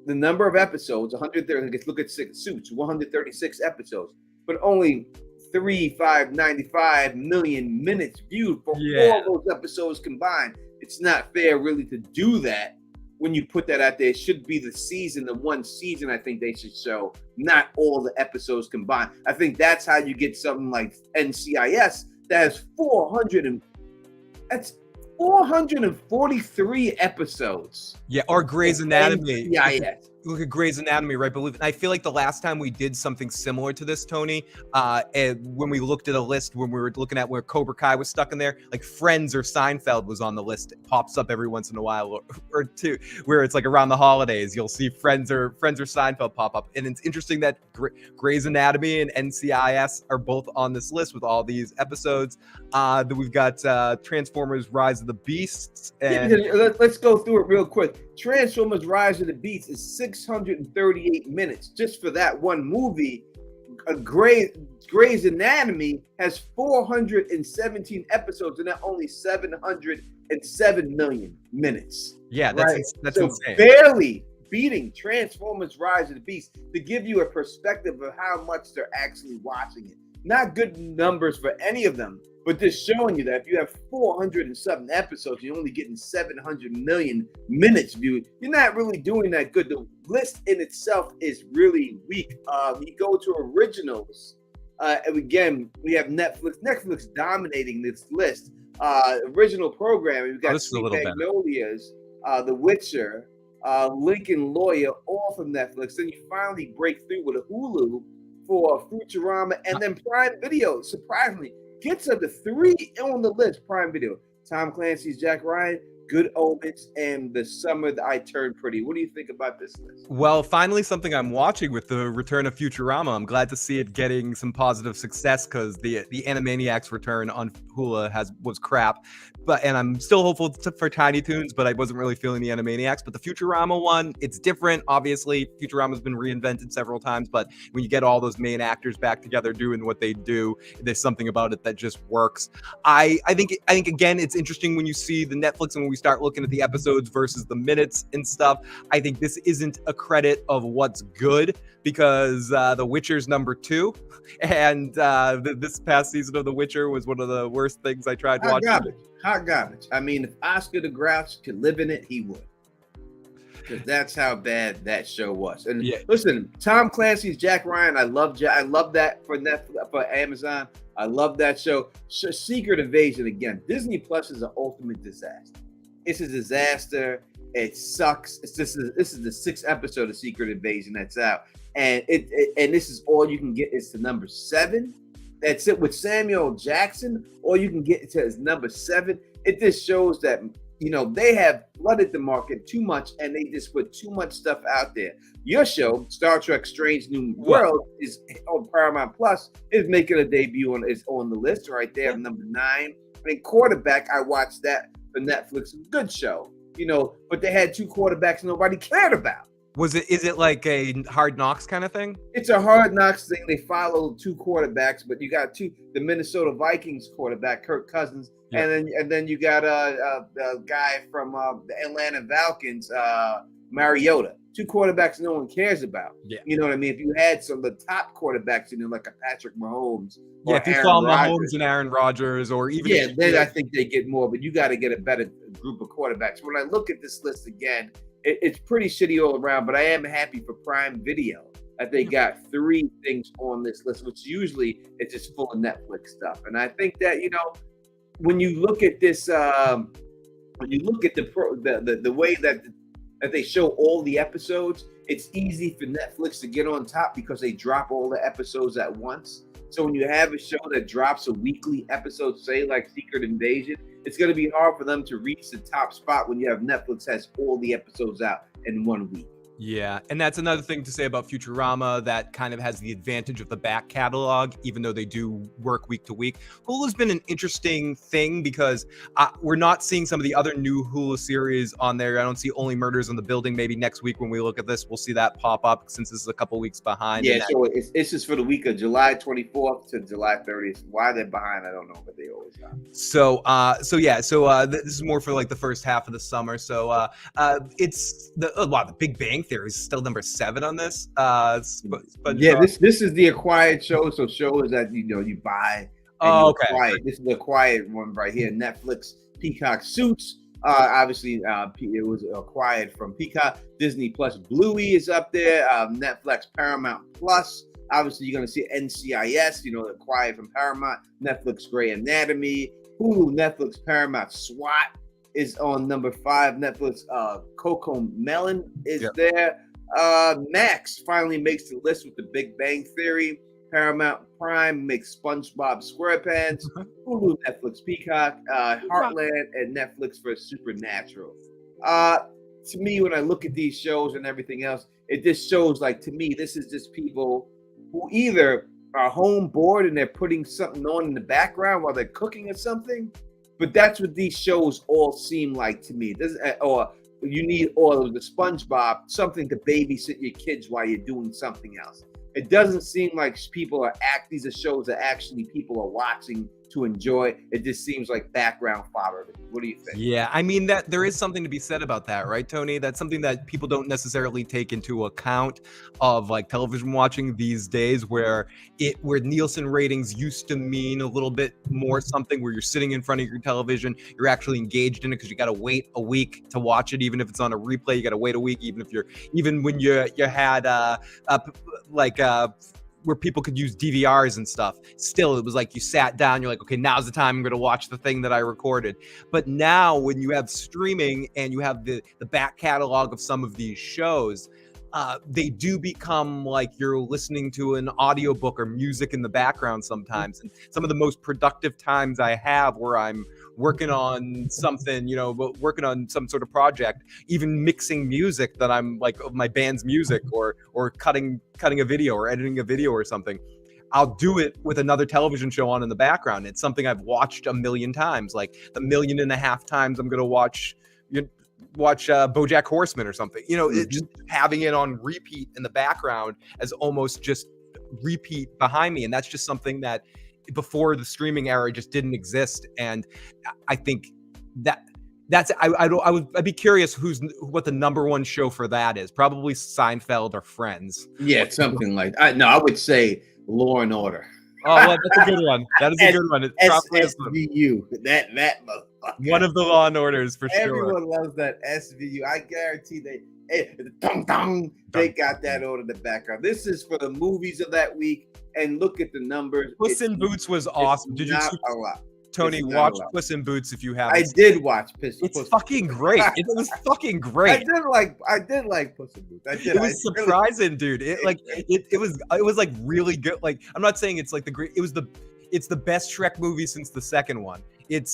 the number of episodes, 130. Let's look at Suits, 136 episodes, but only 595 million minutes viewed for all those episodes combined. It's not fair, really, to do that. When you put that out there, it should be the one season. I think they should show, not all the episodes combined. I think that's how you get something like NCIS that has 443 episodes. Yeah, or Grey's Anatomy. NCIS. Look at Grey's Anatomy, right? But I feel like the last time we did something similar to this, Tony, and when we looked at a list, when we were looking at where Cobra Kai was stuck in there, like Friends or Seinfeld was on the list. It pops up every once in a while or two, where it's like around the holidays, you'll see Friends or Seinfeld pop up. And it's interesting that Grey's Anatomy and NCIS are both on this list with all these episodes. Then we've got Transformers: Rise of the Beasts. And let's go through it real quick. Transformers: Rise of the Beasts is 638 minutes just for that one movie. Grey's Anatomy has 417 episodes, and that only 707 million minutes. Yeah, that's insane. Barely beating Transformers: Rise of the Beast, to give you a perspective of how much they're actually watching it. Not good numbers for any of them, but just showing you that if you have 407 episodes, you're only getting 700 million minutes viewed. You're not really doing that good. The list in itself is really weak. We go to originals, and again, we have Netflix. Netflix dominating this list. Original programming, we've got Sweet Magnolias, The Witcher, Lincoln Lawyer, all from Netflix. Then you finally break through with a Hulu for Futurama, and then Prime Video, surprisingly, gets up to 3 on the list. Prime Video, Tom Clancy's Jack Ryan, Good Omens, and The Summer That I Turned Pretty. What do you think about this list? Well, finally something I'm watching with the return of Futurama. I'm glad to see it getting some positive success, because the Animaniacs return on Hulu was crap. And I'm still hopeful for Tiny Toons, but I wasn't really feeling the Animaniacs. But the Futurama one, it's different. Obviously, Futurama's been reinvented several times, but when you get all those main actors back together doing what they do, there's something about it that just works. I think again, it's interesting when you see the Netflix and when we start looking at the episodes versus the minutes and stuff. I think this isn't a credit of what's good, because The Witcher's number 2, and this past season of The Witcher was one of the worst things I tried watching. Hot garbage. I mean, if Oscar the Grouch could live in it, he would. Because that's how bad that show was. And listen, Tom Clancy's Jack Ryan, I love that for Netflix, for Amazon. I love that show. Secret Invasion, again, Disney Plus is an ultimate disaster. It's a disaster. It sucks. This is the 6th episode of Secret Invasion that's out, and this is all you can get is to number 7. That's it with Samuel Jackson. All you can get to is number 7. It just shows that they have flooded the market too much, and they just put too much stuff out there. Your show, Star Trek: Strange New World, is on Paramount Plus. Is making a debut is on the list right there, number 9. I mean, Quarterback, I watched that for Netflix. Good show, but they had 2 quarterbacks nobody cared about. Is it like a Hard Knocks kind of thing? It's a Hard Knocks thing. They follow 2 quarterbacks, but you got the Minnesota Vikings quarterback, Kirk Cousins, and then you got a guy from the Atlanta Falcons, Mariota. 2 quarterbacks no one cares about. Yeah. You know what I mean? If you had some of the top quarterbacks, like a Patrick Mahomes. If you follow Mahomes and Aaron Rodgers, or even then I think they get more, but you got to get a better group of quarterbacks. When I look at this list again, it's pretty shitty all around, but I am happy for Prime Video that they got 3 things on this list, which usually it's just full of Netflix stuff. And I think that, when you look at this, when you look at the way that they show all the episodes, it's easy for Netflix to get on top because they drop all the episodes at once. So when you have a show that drops a weekly episode, say like Secret Invasion, it's going to be hard for them to reach the top spot when you have Netflix has all the episodes out in 1 week. Yeah, and that's another thing to say about Futurama that kind of has the advantage of the back catalog, even though they do work week to week. Hulu's been an interesting thing because we're not seeing some of the other new Hulu series on there. I don't see Only Murders in the Building. Maybe next week when we look at this, we'll see that pop up since this is a couple weeks behind. Yeah, so it's just for the week of July 24th to July 30th. Why they're behind, I don't know, but they always are. So this is more for like the first half of the summer. So it's the Big Bang Theory is still number 7 on this. Yeah, this is the acquired show. So shows that you buy and you okay. acquire. This is the acquired one right here. Netflix, Peacock Suits. Obviously, it was acquired from Peacock. Disney Plus, Bluey is up there. Netflix, Paramount Plus. Obviously, you're going to see NCIS, acquired from Paramount. Netflix, Grey Anatomy. Hulu, Netflix, Paramount, SWAT is on number 5. Netflix, Coco Melon is there. Max finally makes the list with The Big Bang Theory. Paramount Prime makes SpongeBob SquarePants. Hulu, Netflix, Peacock, Heartland, and Netflix for Supernatural. To me, when I look at these shows and everything else, it just shows to me, this is just people who either are home bored and they're putting something on in the background while they're cooking or something. But that's what these shows all seem like to me. Or you need all of the SpongeBob, something to babysit your kids while you're doing something else. It doesn't seem like these are shows that actually people are watching to enjoy. It just seems like background fodder. What do you think? Yeah, I mean that there is something to be said about that, right, Tony? That's something that people don't necessarily take into account of television watching these days, where Nielsen ratings used to mean a little bit more something where you're sitting in front of your television, you're actually engaged in it because you got to wait a week to watch it, even if it's on a replay. You got to wait a week, even when you had where people could use DVRs and stuff. Still, it was like you sat down, you're like, okay, now's the time I'm going to watch the thing that I recorded. But now when you have streaming and you have the back catalog of some of these shows, they do become like you're listening to an audiobook or music in the background sometimes. And some of the most productive times I have where I'm working on something, working on some sort of project, even mixing music that I'm like of my band's music or cutting a video or editing a video or something. I'll do it with another television show on in the background. It's something I've watched a million times, like the 1.5 million times I'm going to watch BoJack Horseman or something. It just having it on repeat in the background as almost just repeat behind me. And that's just something that before the streaming era just didn't exist. And I think I'd be curious what the number 1 show for that is. Probably Seinfeld or Friends. Yeah, something like that. No, I would say Law and Order. Oh, well, that's a good one. That is a good one. It's probably SVU. That motherfucker. One of the Law and Orders for sure. Everyone loves that SVU. I guarantee they got that on in the background. This is for the movies of that week. And look at the numbers. Puss in Boots was awesome. Did you see? A lot. Tony, watch Puss in Boots if you haven't. I did watch Puss. It's fucking great. It was fucking great. I did like Puss in Boots. I did. It was surprising, dude. It was like really good. Like, I'm not saying it's like it's the best Shrek movie since the second one. It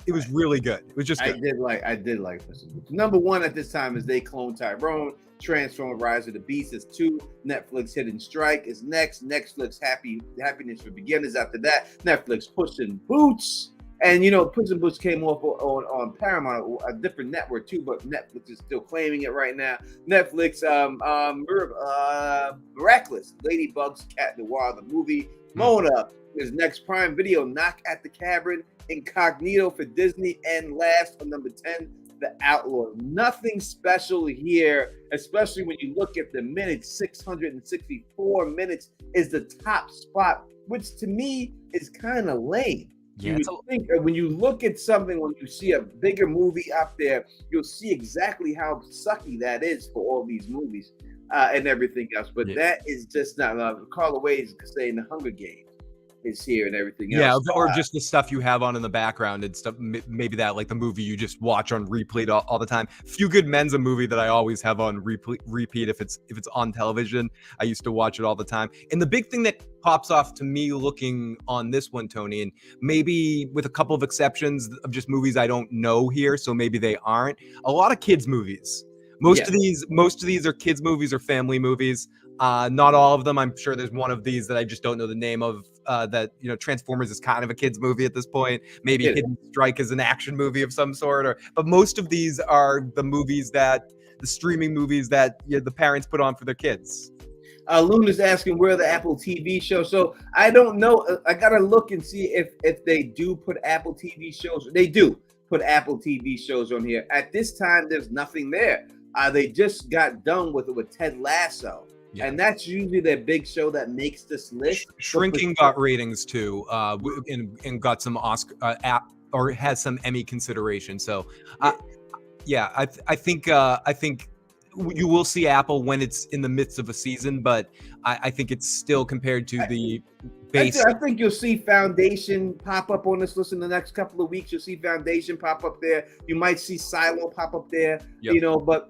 was really good. It was just good. I did like Puss in Boots. Number 1 at this time is They Clone Tyrone. Transform Rise of the Beast is 2. Netflix Hidden Strike is next. Netflix Happiness for Beginners after that. Netflix Puss in Boots. And Puss in Boots came off on Paramount, a different network too, but Netflix is still claiming it right now. Netflix Miraculous, Ladybug's Cat Noir, the movie. Mona is next. Prime Video, Knock at the Cabin. Incognito for Disney. And last on number 10, The Outlaw. Nothing special here, especially when you look at the minutes. 664 minutes is the top spot, which to me is kind of lame. Yeah, when you look at something, when you see a bigger movie up there, you'll see exactly how sucky that is for all these movies and everything else. But that is just not. Carla Wade's saying The Hunger Games is here and everything else. Yeah, or just the stuff you have on in the background and stuff. Maybe that, like the movie you just watch on repeat all the time. Few Good Men's a movie that I always have on repeat if it's on television. I used to watch it all the time. And the big thing that pops off to me looking on this one, Tony, and maybe with a couple of exceptions of just movies I don't know here, so maybe they aren't. A lot of kids movies. Most of these are kids movies or family movies. Not all of them. I'm sure there's one of these that I just don't know the name of. That Transformers is kind of a kids movie at this point. Maybe Hidden Strike is an action movie of some sort. But most of these are the streaming movies that the parents put on for their kids. Luna's asking where the Apple TV show. So I don't know. I gotta look and see if they do put Apple TV shows. They do put Apple TV shows on here. At this time, there's nothing there. They just got done with Ted Lasso. Yeah. And that's usually their big show that makes this list. Shrinking got ratings too, and got some Oscar or has some Emmy consideration. So, I think you will see Apple when it's in the midst of a season, but I think it's still compared to the base. I think you'll see Foundation pop up on this list in the next couple of weeks. You'll see Foundation pop up there. You might see Silo pop up there. Yep. But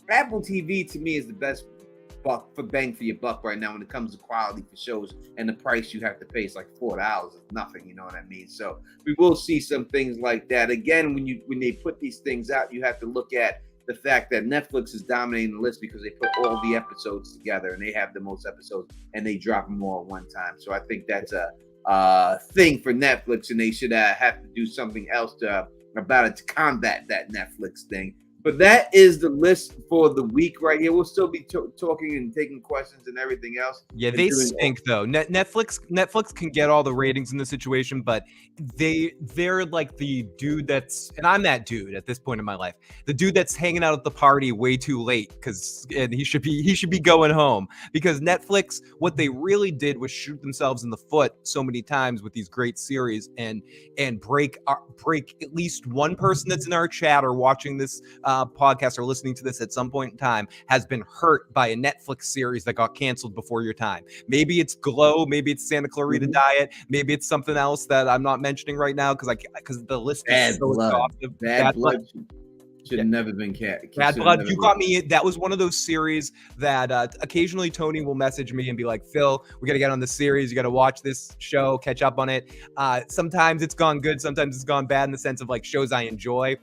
Apple TV to me is the best bang for your buck right now when it comes to quality for shows, and the price you have to pay is like $4 is nothing, you know what I mean? So we will see some things like that. Again, when they put these things out, you have to look at the fact that Netflix is dominating the list because they put all the episodes together and they have the most episodes and they drop them all at one time. So I think that's a thing for Netflix, and they should have to do something else about it to combat that Netflix thing. But that is the list for the week right here. We'll still be talking and taking questions and everything else. Yeah, they stink though. Netflix can get all the ratings in the situation, but they're like the dude that's, and I'm that dude at this point in my life, the dude that's hanging out at the party way too late and he should be going home, because Netflix, what they really did was shoot themselves in the foot so many times with these great series and break at least one person that's in our chat or watching this podcast or listening to this at some point in time has been hurt by a Netflix series that got canceled before your time. Maybe it's Glow, maybe it's Santa Clarita Diet, maybe it's something else that I'm not mentioning right now because the list is so exhaustive. Bad Blood should have never been Bad Blood. You got me. That was one of those series that occasionally Tony will message me and be like, Phil, we got to get on this series. You got to watch this show, catch up on it. Sometimes it's gone good. Sometimes it's gone bad in the sense of like shows I enjoy.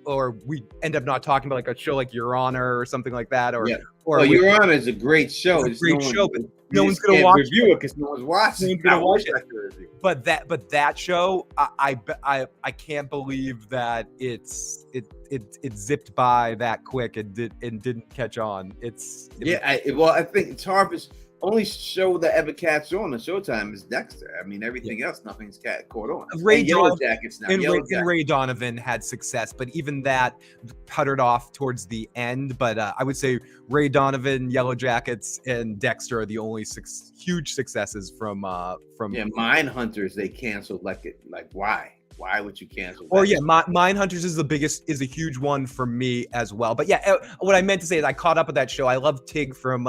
Or we end up not talking about like a show like Your Honor or something like that. Or Your Honor is a great show. It's a great show, but no one's gonna watch review it because no one's watching. No one's gonna watch it. But that show, I can't believe that it zipped by that quick and didn't catch on. I think it's hard for. Only show that ever catches on Showtime is Dexter. I mean, everything else, nothing's caught on. Yellow Jackets now. And Ray Donovan had success, but even that puttered off towards the end. But I would say Ray Donovan, Yellow Jackets, and Dexter are the only huge successes from. Mindhunters they canceled. Why? Why would you cancel that? Or Mindhunters is a huge one for me as well. But what I meant to say is I caught up with that show. I love Tig from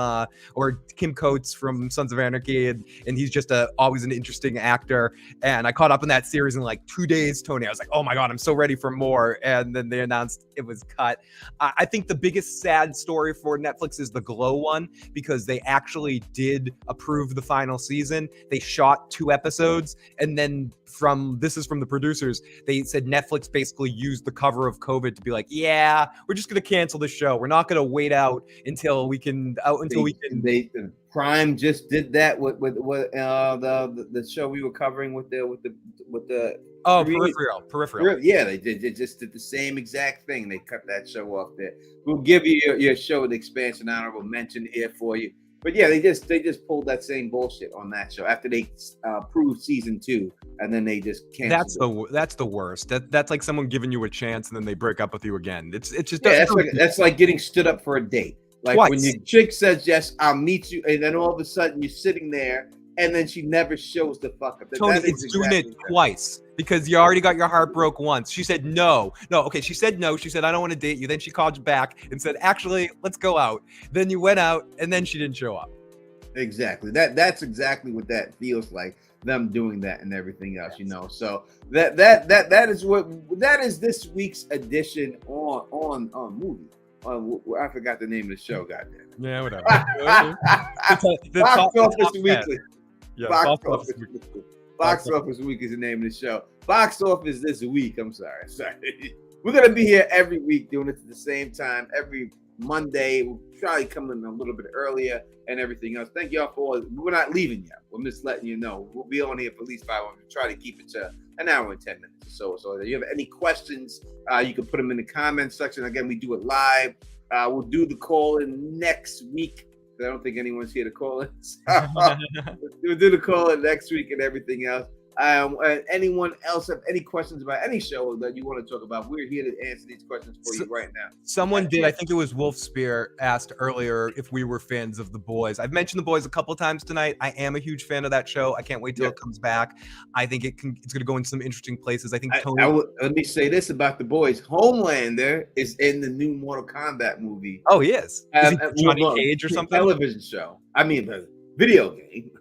or Kim Coates from Sons of Anarchy, and he's just always an interesting actor. And I caught up in that series in like 2 days, Tony. I was like, oh my God, I'm so ready for more. And then they announced it was cut. I think the biggest sad story for Netflix is the Glow one, because they actually did approve the final season. They shot 2 episodes, and then this is from the producers, they said Netflix basically used the cover of COVID to be like, yeah, we're just going to cancel the show. We're not going to wait out until we can. Prime just did that with the show we were covering with the Peripheral. Yeah, they just did the same exact thing. They cut that show off there. We'll give you your show the expansion honorable mention here for you. But yeah, they just pulled that same bullshit on that show after they approved season 2, and then they just canceled. That's the worst. That's like someone giving you a chance and then they break up with you again. It's just that's like getting stood up for a date. Like Twice. When your chick says yes, I'll meet you, and then all of a sudden you're sitting there, and then she never shows the fuck up. Tony, it's doing it twice because you already got your heart broke once. She said no. Okay, she said no. She said, I don't want to date you. Then she called you back and said, actually, let's go out. Then you went out, and then she didn't show up. Exactly. That's exactly what that feels like. Them doing that and everything else, So that is this week's edition on movie. I forgot the name of the show. Goddamn. Yeah, whatever. Box Office Weekly. Yeah, Box Office Week is the name of the show. Box Office this week. I'm sorry. We're gonna be here every week doing it at the same time every Monday. We'll probably come in a little bit earlier and everything else. Thank y'all for. We're not leaving yet. We're just letting you know. We'll be on here for at least 5 hours. We'll try to keep it to an hour and 10 minutes or so. So if you have any questions, you can put them in the comments section. Again, we do it live. We'll do the call in next week. I don't think anyone's here to call it. So we'll do the call in next week and everything else. Anyone else have any questions about any show that you want to talk about? We're here to answer these questions for you right now. Someone did, I think it was Wolf Spear, asked earlier if we were fans of The Boys. I've mentioned The Boys a couple times tonight. I am a huge fan of that show. I can't wait till it comes back. I think it's going to go in some interesting places. I think Tony. Let me say this about The Boys. Homelander is in the new Mortal Kombat movie. Oh, he is. Is he Johnny Cage or something? Television show. I mean, the video game.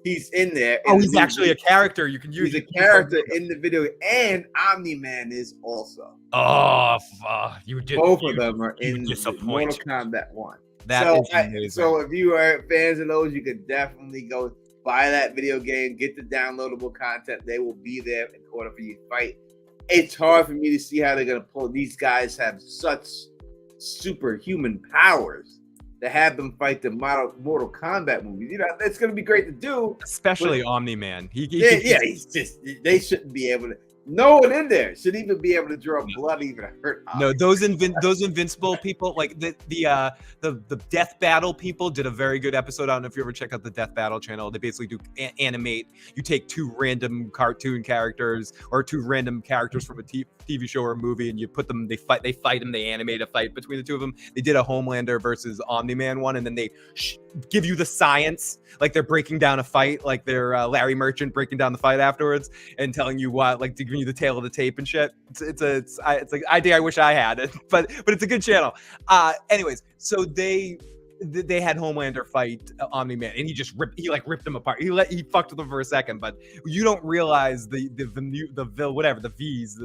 He's in there. Oh, he's actually a character you can use. He's a character in the video, and Omni-Man is also. Oh, both of them are in Mortal Kombat 1. That is amazing. So if you are fans of those, you could definitely go buy that video game, get the downloadable content. They will be there in order for you to fight. It's hard for me to see how they're going to pull. These guys have such superhuman powers to have them fight the Mortal Kombat movies. You know, it's going to be great to do. Especially Omni-Man. They shouldn't be able to. No one in there should even be able to draw blood, even hurt. No, those Invincible people, like the Death Battle people, did a very good episode. I don't know if you ever check out the Death Battle channel. They basically do animate. You take two random cartoon characters or two random characters from a TV show or a movie, and you put them. They fight them. They animate a fight between the two of them. They did a Homelander versus Omni-Man one, and then they give you the science, like they're breaking down a fight, like they're Larry Merchant breaking down the fight afterwards and telling you what, like, to give you the tail of the tape and shit. It's like idea I wish I had it, but it's a good channel. Anyways, so they had Homelander fight Omni-Man, and he ripped him apart. He fucked with him for a second, but you don't realize the V's,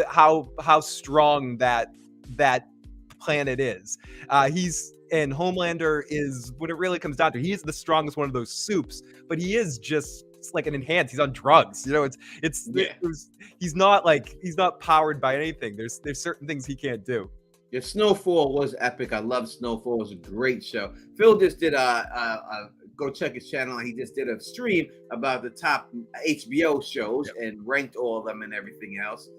how strong that planet is. And Homelander is, when it really comes down to it, he is the strongest one of those soups, but he is just like an enhanced. He's on drugs, you know. He's not powered by anything. There's certain things he can't do. Yeah, Snowfall was epic. I love Snowfall. It was a great show. Phil just did go check his channel. He just did a stream about the top HBO shows and ranked all of them and everything else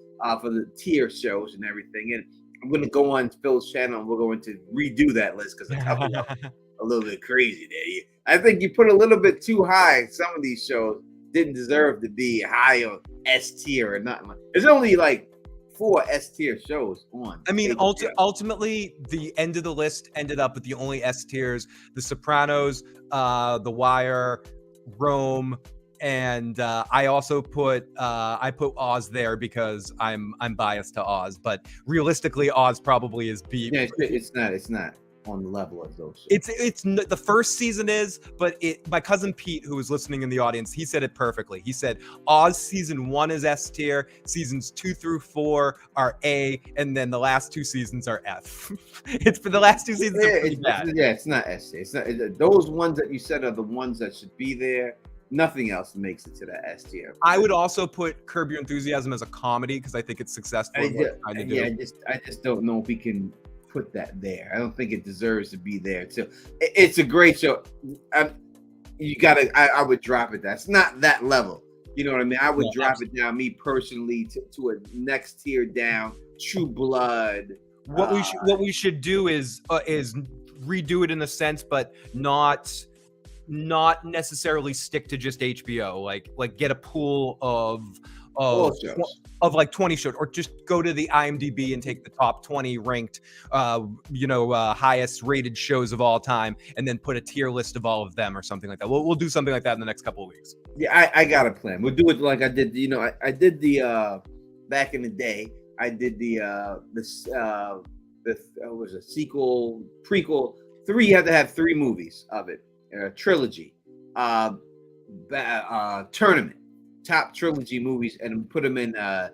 for the tier shows and everything. And I'm going to go on Phil's channel and we're going to redo that list because a couple of them a little bit crazy there. I think you put a little bit too high. Some of these shows didn't deserve to be high on S tier or nothing. There's only like 4 S tier shows on. I mean, ultimately, the end of the list ended up with the only S tiers: The Sopranos, The Wire, Rome, and I also put Oz there because I'm biased to Oz, but realistically, Oz probably is B. Yeah, it's not on the level of those shows. It's the first season is, but my cousin Pete, who was listening in the audience, he said it perfectly. He said Oz season 1 is S tier, seasons 2 through 4 are A, and then the last 2 seasons are F. It's for the last 2 seasons are pretty bad. It's not S tier. It's not those ones that you said are the ones that should be there. Nothing else makes it to that S tier. I would also put Curb Your Enthusiasm as a comedy because I think it's successful. I just don't know if we can put that there. I don't think it deserves to be there too. It's a great show. I would drop it. That's not that level. You know what I mean? I would drop it down, me personally, to a next tier down. True Blood. What we should do is redo it in a sense, but not necessarily stick to just HBO. Like get a pool of like 20 shows, or just go to the IMDb and take the top 20 ranked highest rated shows of all time, and then put a tier list of all of them or something like that. We'll do something like that in the next couple of weeks. Yeah, I got a plan. We'll do it like I did. I did the back in the day. I did was a sequel, prequel. 3, you have to have 3 movies of it. Trilogy, tournament, top trilogy movies, and put them in a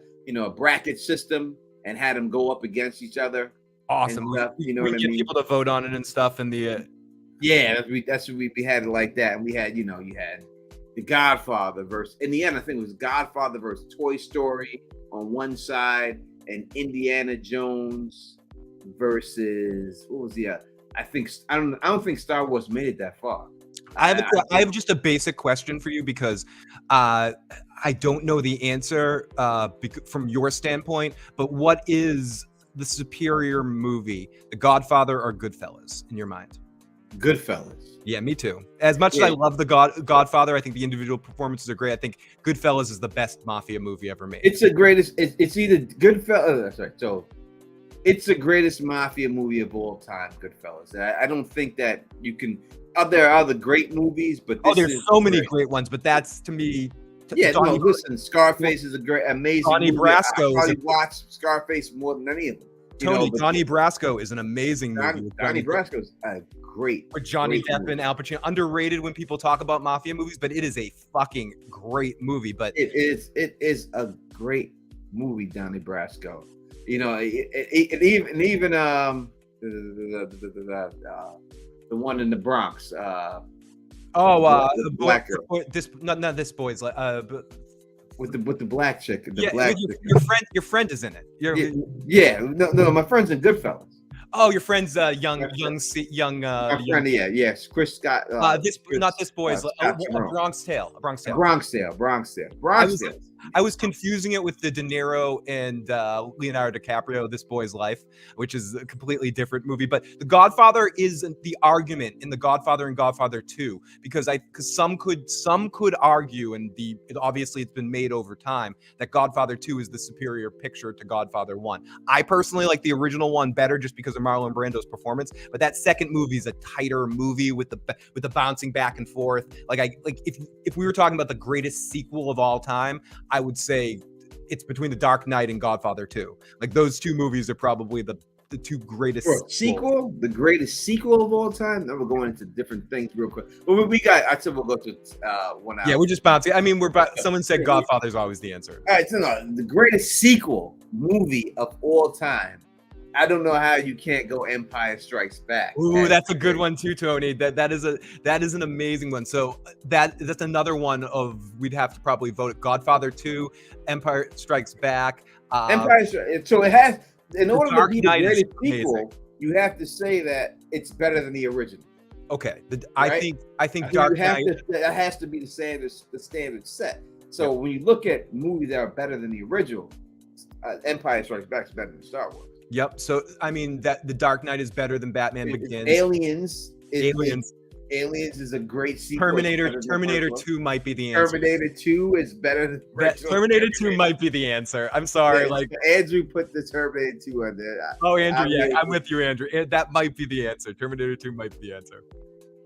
bracket system and had them go up against each other. Awesome. You know we what get I mean? People to vote on it and stuff. And that's what we had it like that. And we had you had The Godfather versus, in the end, I think it was Godfather versus Toy Story on one side, and Indiana Jones versus, what was the other? I don't think Star Wars made it that far. I have just a basic question for you, because I don't know the answer from your standpoint, but what is the superior movie, The Godfather or Goodfellas, in your mind? Goodfellas. Yeah, me too. As much as I Yeah. love the Godfather, I think the individual performances are great. I think Goodfellas is the best mafia movie ever made. It's the greatest. It's either Goodfellas. Sorry, so it's the greatest mafia movie of all time. Goodfellas. I don't think that you can. There are other great movies, but this There's is so many great. great ones, but that's to me. Yeah, Donnie, no. Listen, Scarface is a great, amazing Donnie movie. I Brasco is probably watched Scarface more than any of them. Tony, Donnie Brasco is an amazing movie. Donnie Brasco is a great. With Johnny great Depp movie. and Al Pacino, underrated when people talk about mafia movies, but it is a fucking great movie. But It is a great movie, Donnie Brasco. You know, even the one in the Bronx. the black girl not this boy's like with the black chick. Your friend is in it. No, my friend's in Goodfellas. Oh, your friend's young. My friend, yes, Chris Scott. Not this boy's Scott a Bronx Tale. Bronx Tale. I was confusing it with the De Niro and Leonardo DiCaprio, This Boy's Life, which is a completely different movie. But The Godfather is the argument in The Godfather and Godfather 2, because some could argue, and obviously it's been made over time, that Godfather 2 is the superior picture to Godfather 1. I personally like the original one better just because of Marlon Brando's performance, but that second movie is a tighter movie with the bouncing back and forth. If we were talking about the greatest sequel of all time, I would say it's between The Dark Knight and Godfather 2. Like, those two movies are probably the two greatest sequel, the greatest sequel of all time. Now we're going into different things real quick. But I said we'll go to 1 hour. Yeah, we're just bouncing. I mean, someone said Godfather's always the answer. All right, so the greatest sequel movie of all time. I don't know how you can't go Empire Strikes Back. Ooh, that's a good one too, Tony. That is an amazing one. So that's another one we'd have to probably vote it. Godfather 2, Empire Strikes Back. So it has, in order to be the Knight greatest sequel, you have to say that it's better than the original. Okay, right? I think Dark Knight. That has to be the standard set. So when you look at movies that are better than the original, Empire Strikes Back is better than Star Wars. Yep. So I mean that The Dark Knight is better than Batman Begins. Aliens is a great sequel. Terminator 2 might be the answer. Terminator 2 is better than Terminator 2 might be the answer. I'm sorry. Andrew put the Terminator 2 on there. Oh, Andrew, I'm with you, Andrew. That might be the answer. Terminator 2 might be the answer.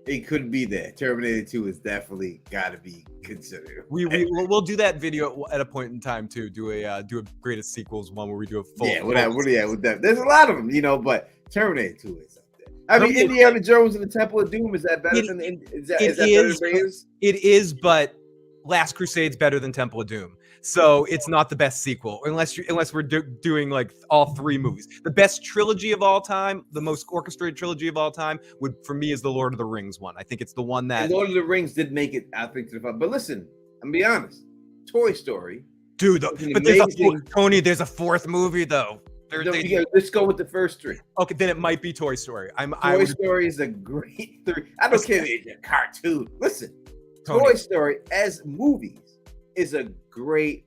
It could be there. Terminator 2 is definitely got to be considered. We'll do that video at a point in time too. Do a greatest sequels one where we do a full. With that. There's a lot of them, but Terminator 2 is up there. I mean, Indiana Jones and the Temple of Doom, is that better than Raiders? It is, but Last Crusade's better than Temple of Doom. So it's not the best sequel, unless we're doing like all three movies. The best trilogy of all time, the most orchestrated trilogy of all time, for me is the Lord of the Rings one. I think it's the one that Lord of the Rings did make it, I think, to the front. But listen, I'm gonna be honest. Toy Story, dude. Tony, there's a fourth movie though. Let's go with the first three. Okay, then it might be Toy Story. Toy Story is a great three. I don't care if it's a cartoon. Listen, Tony. Toy Story as movies is a great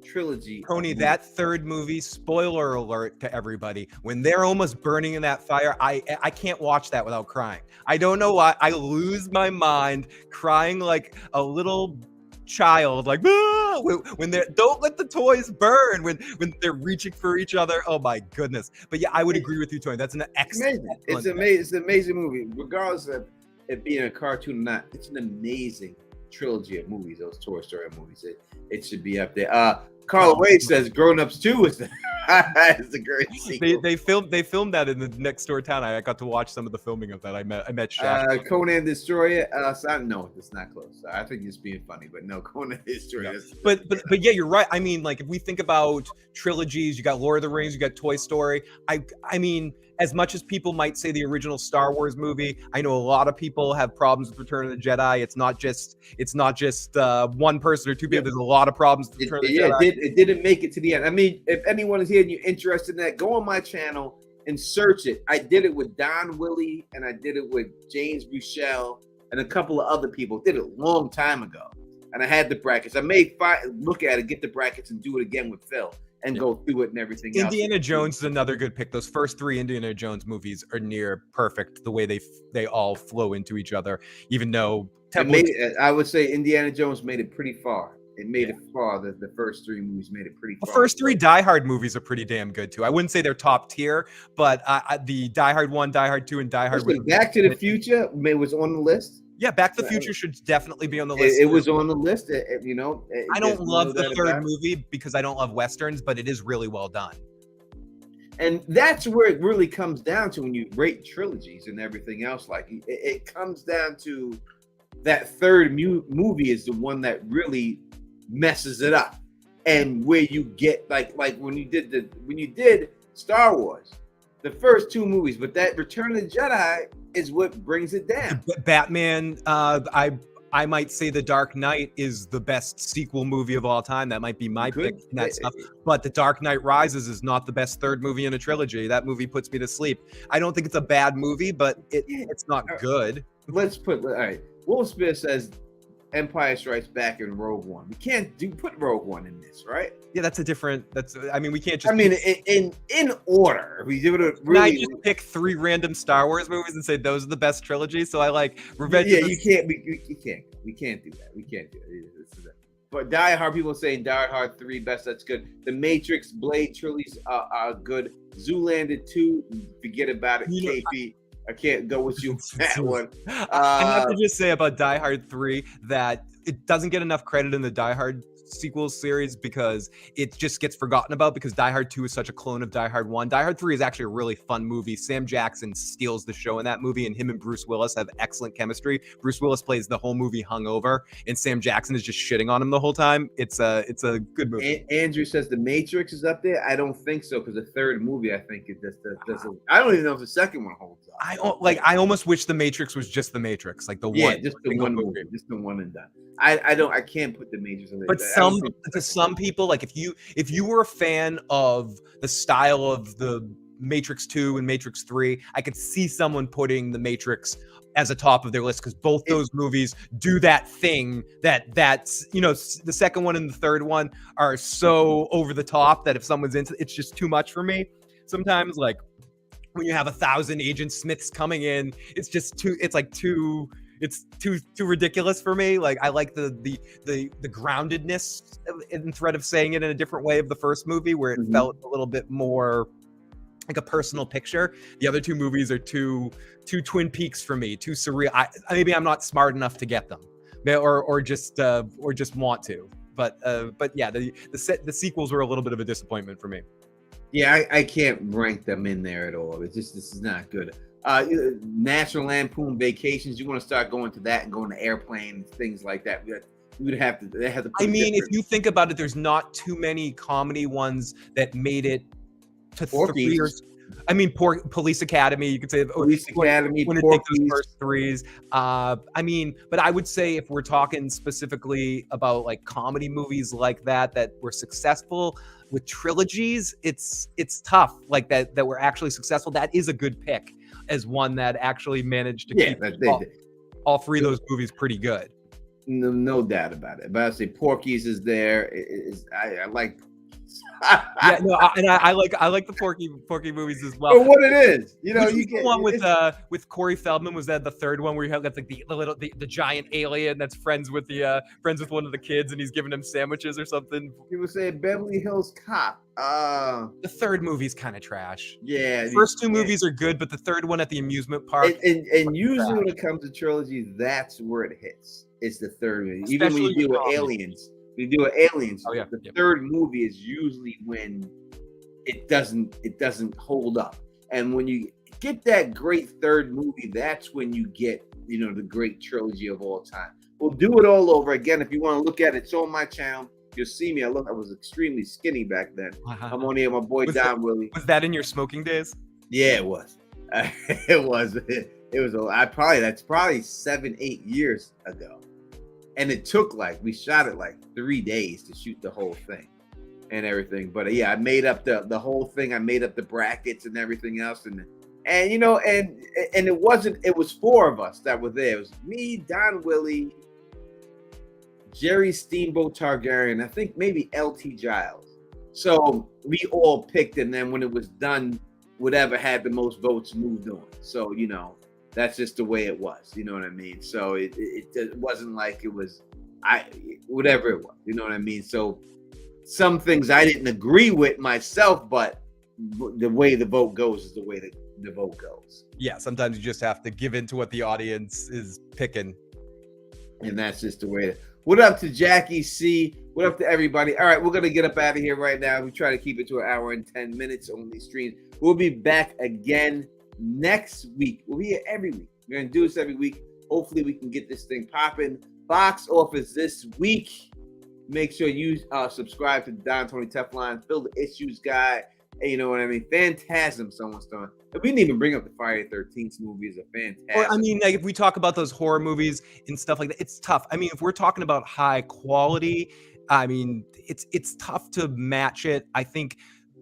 trilogy. Tony, that third movie, spoiler alert to everybody, when they're almost burning in that fire, I can't watch that without crying. I don't know why. I lose my mind crying like a little child, like when they're don't let the toys burn, when they're reaching for each other. Oh my goodness. But yeah, I would agree with you, Tony. That's an excellent. It's amazing. It's an amazing movie, regardless of it being a cartoon or not. It's an amazing trilogy of movies. Those Toy Story movies. It should be up there. Carl Wade says Grown Ups 2 is a great sequel. They filmed that in the next door town. I got to watch some of the filming of that. I met Shaq. Conan Destroyer. No, it's not close. I think it's being funny, but no, Conan Destroyer. Yeah. But yeah, you're right. I mean, like if we think about trilogies, you got Lord of the Rings, you got Toy Story. I mean, as much as people might say the original Star Wars movie, I know a lot of people have problems with Return of the Jedi. It's not just one person or two people. There's a lot of problems with Return of the Jedi. It didn't make it to the end. I mean, if anyone is here and you're interested in that, go on my channel and search it. I did it with Don Willie and I did it with James Buchel and a couple of other people. Did it a long time ago. And I had the brackets. I may look at it, get the brackets, and do it again with Phil. and go through it and everything else. Indiana Jones is another good pick. Those first 3 Indiana Jones movies are near perfect the way they all flow into each other, even though I would say Indiana Jones made it pretty far. It made it far. The first 3 movies made it pretty far. The first 3 Die Hard movies are pretty damn good too. I wouldn't say they're top tier, but the Die Hard 1, Die Hard 2, and Die Hard Back to the Future was on the list. Yeah, Back to the Future should definitely be on the list. It was on the list. I don't love the third movie because I don't love Westerns, but it is really well done. And that's where it really comes down to when you rate trilogies and everything else. Like it comes down to that third movie is the one that really messes it up, and where you get like when you did Star Wars, the first 2 movies, but that Return of the Jedi is what brings it down. Batman, I might say The Dark Knight is the best sequel movie of all time. That might be my pick in that stuff. But The Dark Knight Rises is not the best third movie in a trilogy. That movie puts me to sleep. I don't think it's a bad movie, but it's not good. Let's put, all right, Will Smith says Empire Strikes Back and Rogue One. We can't put Rogue One in this, right? Yeah, we can't just. In order. We do it. Really, I just pick 3 random Star Wars movies and say those are the best trilogies. So I like Revenge. Yeah, you can't. We can't do that. We can't do it. But Die Hard, people saying Die Hard 3 best. That's good. The Matrix, Blade trilogies are good. Zoolander 2, forget about it. KP. I can't go with you on that one. I have to just say about Die Hard 3 that it doesn't get enough credit in the Die Hard sequels series because it just gets forgotten about because Die Hard 2 is such a clone of Die Hard 1. Die Hard 3 is actually a really fun movie. Sam Jackson steals the show in that movie, and him and Bruce Willis have excellent chemistry. Bruce Willis plays the whole movie hungover, and Sam Jackson is just shitting on him the whole time. It's a good movie. Andrew says The Matrix is up there. I don't think so because the third movie, I think it doesn't. I don't even know if the second one holds up. I almost wish The Matrix was just The Matrix, like the one. Just the one movie, just the one and done. I can't put The Matrix in there. But some people, like if you were a fan of the style of the Matrix 2 and Matrix 3, I could see someone putting The Matrix as a top of their list because both those movies do that thing that's the second one and the third one are so over the top that if someone's into it's just too much for me. Sometimes like when you have 1,000 Agent Smiths coming in, it's just too ridiculous for me. Like I like the groundedness in threat of saying it in a different way of the first movie where it felt a little bit more like a personal picture. The other 2 movies are too Twin Peaks for me, too surreal. Maybe I'm not smart enough to get them, or just want to. But yeah, the sequels were a little bit of a disappointment for me. Yeah, I can't rank them in there at all. This is not good. National Lampoon Vacations. You want to start going to that and going to Airplane and things like that. You would have to. They have to. I mean, if you think about it, there's not too many comedy ones that made it to 3 years. I mean, Police Academy. You could say Police Academy. When it takes those first 3s. I mean, but I would say if we're talking specifically about like comedy movies like that were successful with trilogies, it's tough. Like that were actually successful. That is a good pick as one that actually managed to keep all 3 of those movies pretty good. No doubt about it. But I say Porky's is there. I like. Yeah, no, I like the Porky movies as well. For what it is, you get one with Corey Feldman. Was that the third one where you have like the giant alien that's friends with one of the kids and he's giving him sandwiches or something? People say Beverly Hills Cop. The third movie's kind of trash. Yeah, the first 2 movies are good, but the third one at the amusement park. And usually when it comes to trilogies, that's where it hits. It's the third movie. Even when you deal with aliens. We do aliens. The third movie is usually when it doesn't hold up. And when you get that great third movie, that's when you get, the great trilogy of all time. We'll do it all over again. If you want to look at it, it's on my channel. You'll see me. I was extremely skinny back then. I'm on here, my boy Don Willie. Was that in your smoking days? Yeah, it was. It was. That's probably 7-8 years ago. And it took we shot it 3 days to shoot the whole thing and everything. But yeah, I made up the whole thing. I made up the brackets and everything else. And it was 4 of us that were there. It was me, Don Willie, Jerry Steamboat Targaryen, I think maybe LT Giles. So we all picked, and then when it was done, whatever had the most votes moved on. So that's just the way it was. You know what I mean? So it wasn't like it was whatever it was. You know what I mean? So some things I didn't agree with myself, but the way the vote goes is the way the vote goes. Yeah, sometimes you just have to give in to what the audience is picking. And that's just the way. What up to Jackie C? What up to everybody? All right, we're going to get up out of here right now. We try to keep it to an hour and 10 minutes on these streams. We'll be back again next week. We'll be here every week. We're going to do this every week. Hopefully, we can get this thing popping. Box office this week. Make sure you subscribe to the Don Tony Teflon, Fill the Issues Guide. And you know what I mean? Phantasm, someone's throwing. We didn't even bring up the Friday the 13th movies. A fantastic. Or, I mean, like, if we talk about those horror movies and stuff like that, it's tough. I mean, if we're talking about high quality, I mean, it's tough to match it. I think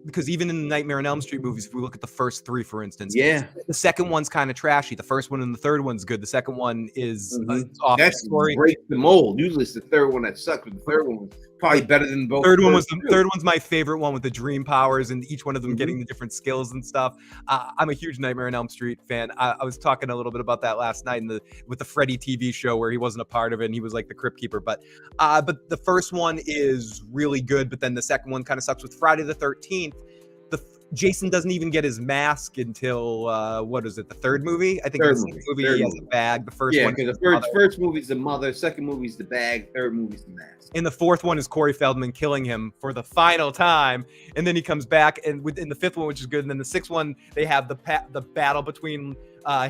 because even in the Nightmare on Elm Street movies, if we look at the first three, for instance, yeah, the second one's kind of trashy. The first one and the third one's good. The second one is off that's the story. Breaks the mold. Usually it's the third one that sucks, but the third one was probably better than both. Third one's my favorite one with the dream powers and each one of them getting the different skills and stuff. I'm a huge Nightmare on Elm Street fan. I was talking a little bit about that last night with the Freddy TV show where he wasn't a part of it and he was like the crypt keeper. But the first one is really good, but then the second one kind of sucks. With Friday the 13th, Jason doesn't even get his mask until what is it? The third movie? I think the second movie he has a bag. The first one, because the first movie's the mother, second movie's the bag, third movie's the mask. And the fourth one is Corey Feldman killing him for the final time, and then he comes back, and in the fifth one, which is good, and then the sixth one they have the battle between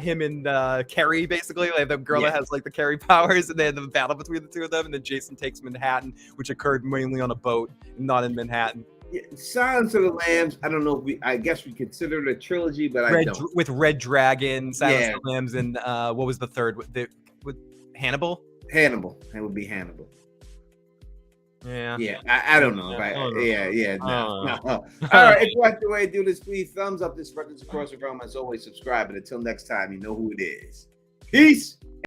him and Carrie, basically, like the girl that has like the Carrie powers, and they had the battle between the two of them, and then Jason takes Manhattan, which occurred mainly on a boat, not in Manhattan. Silence of the Lambs. I don't know if I guess we consider it a trilogy, but I don't. With Red Dragon, Silence of the Lambs, and what was the third? With Hannibal? Hannibal. That would be Hannibal. Yeah. Yeah. I don't know. No. All right. If you like the way I do this, please thumbs up this, spread this across the realm. As always, subscribe. And until next time, you know who it is. Peace.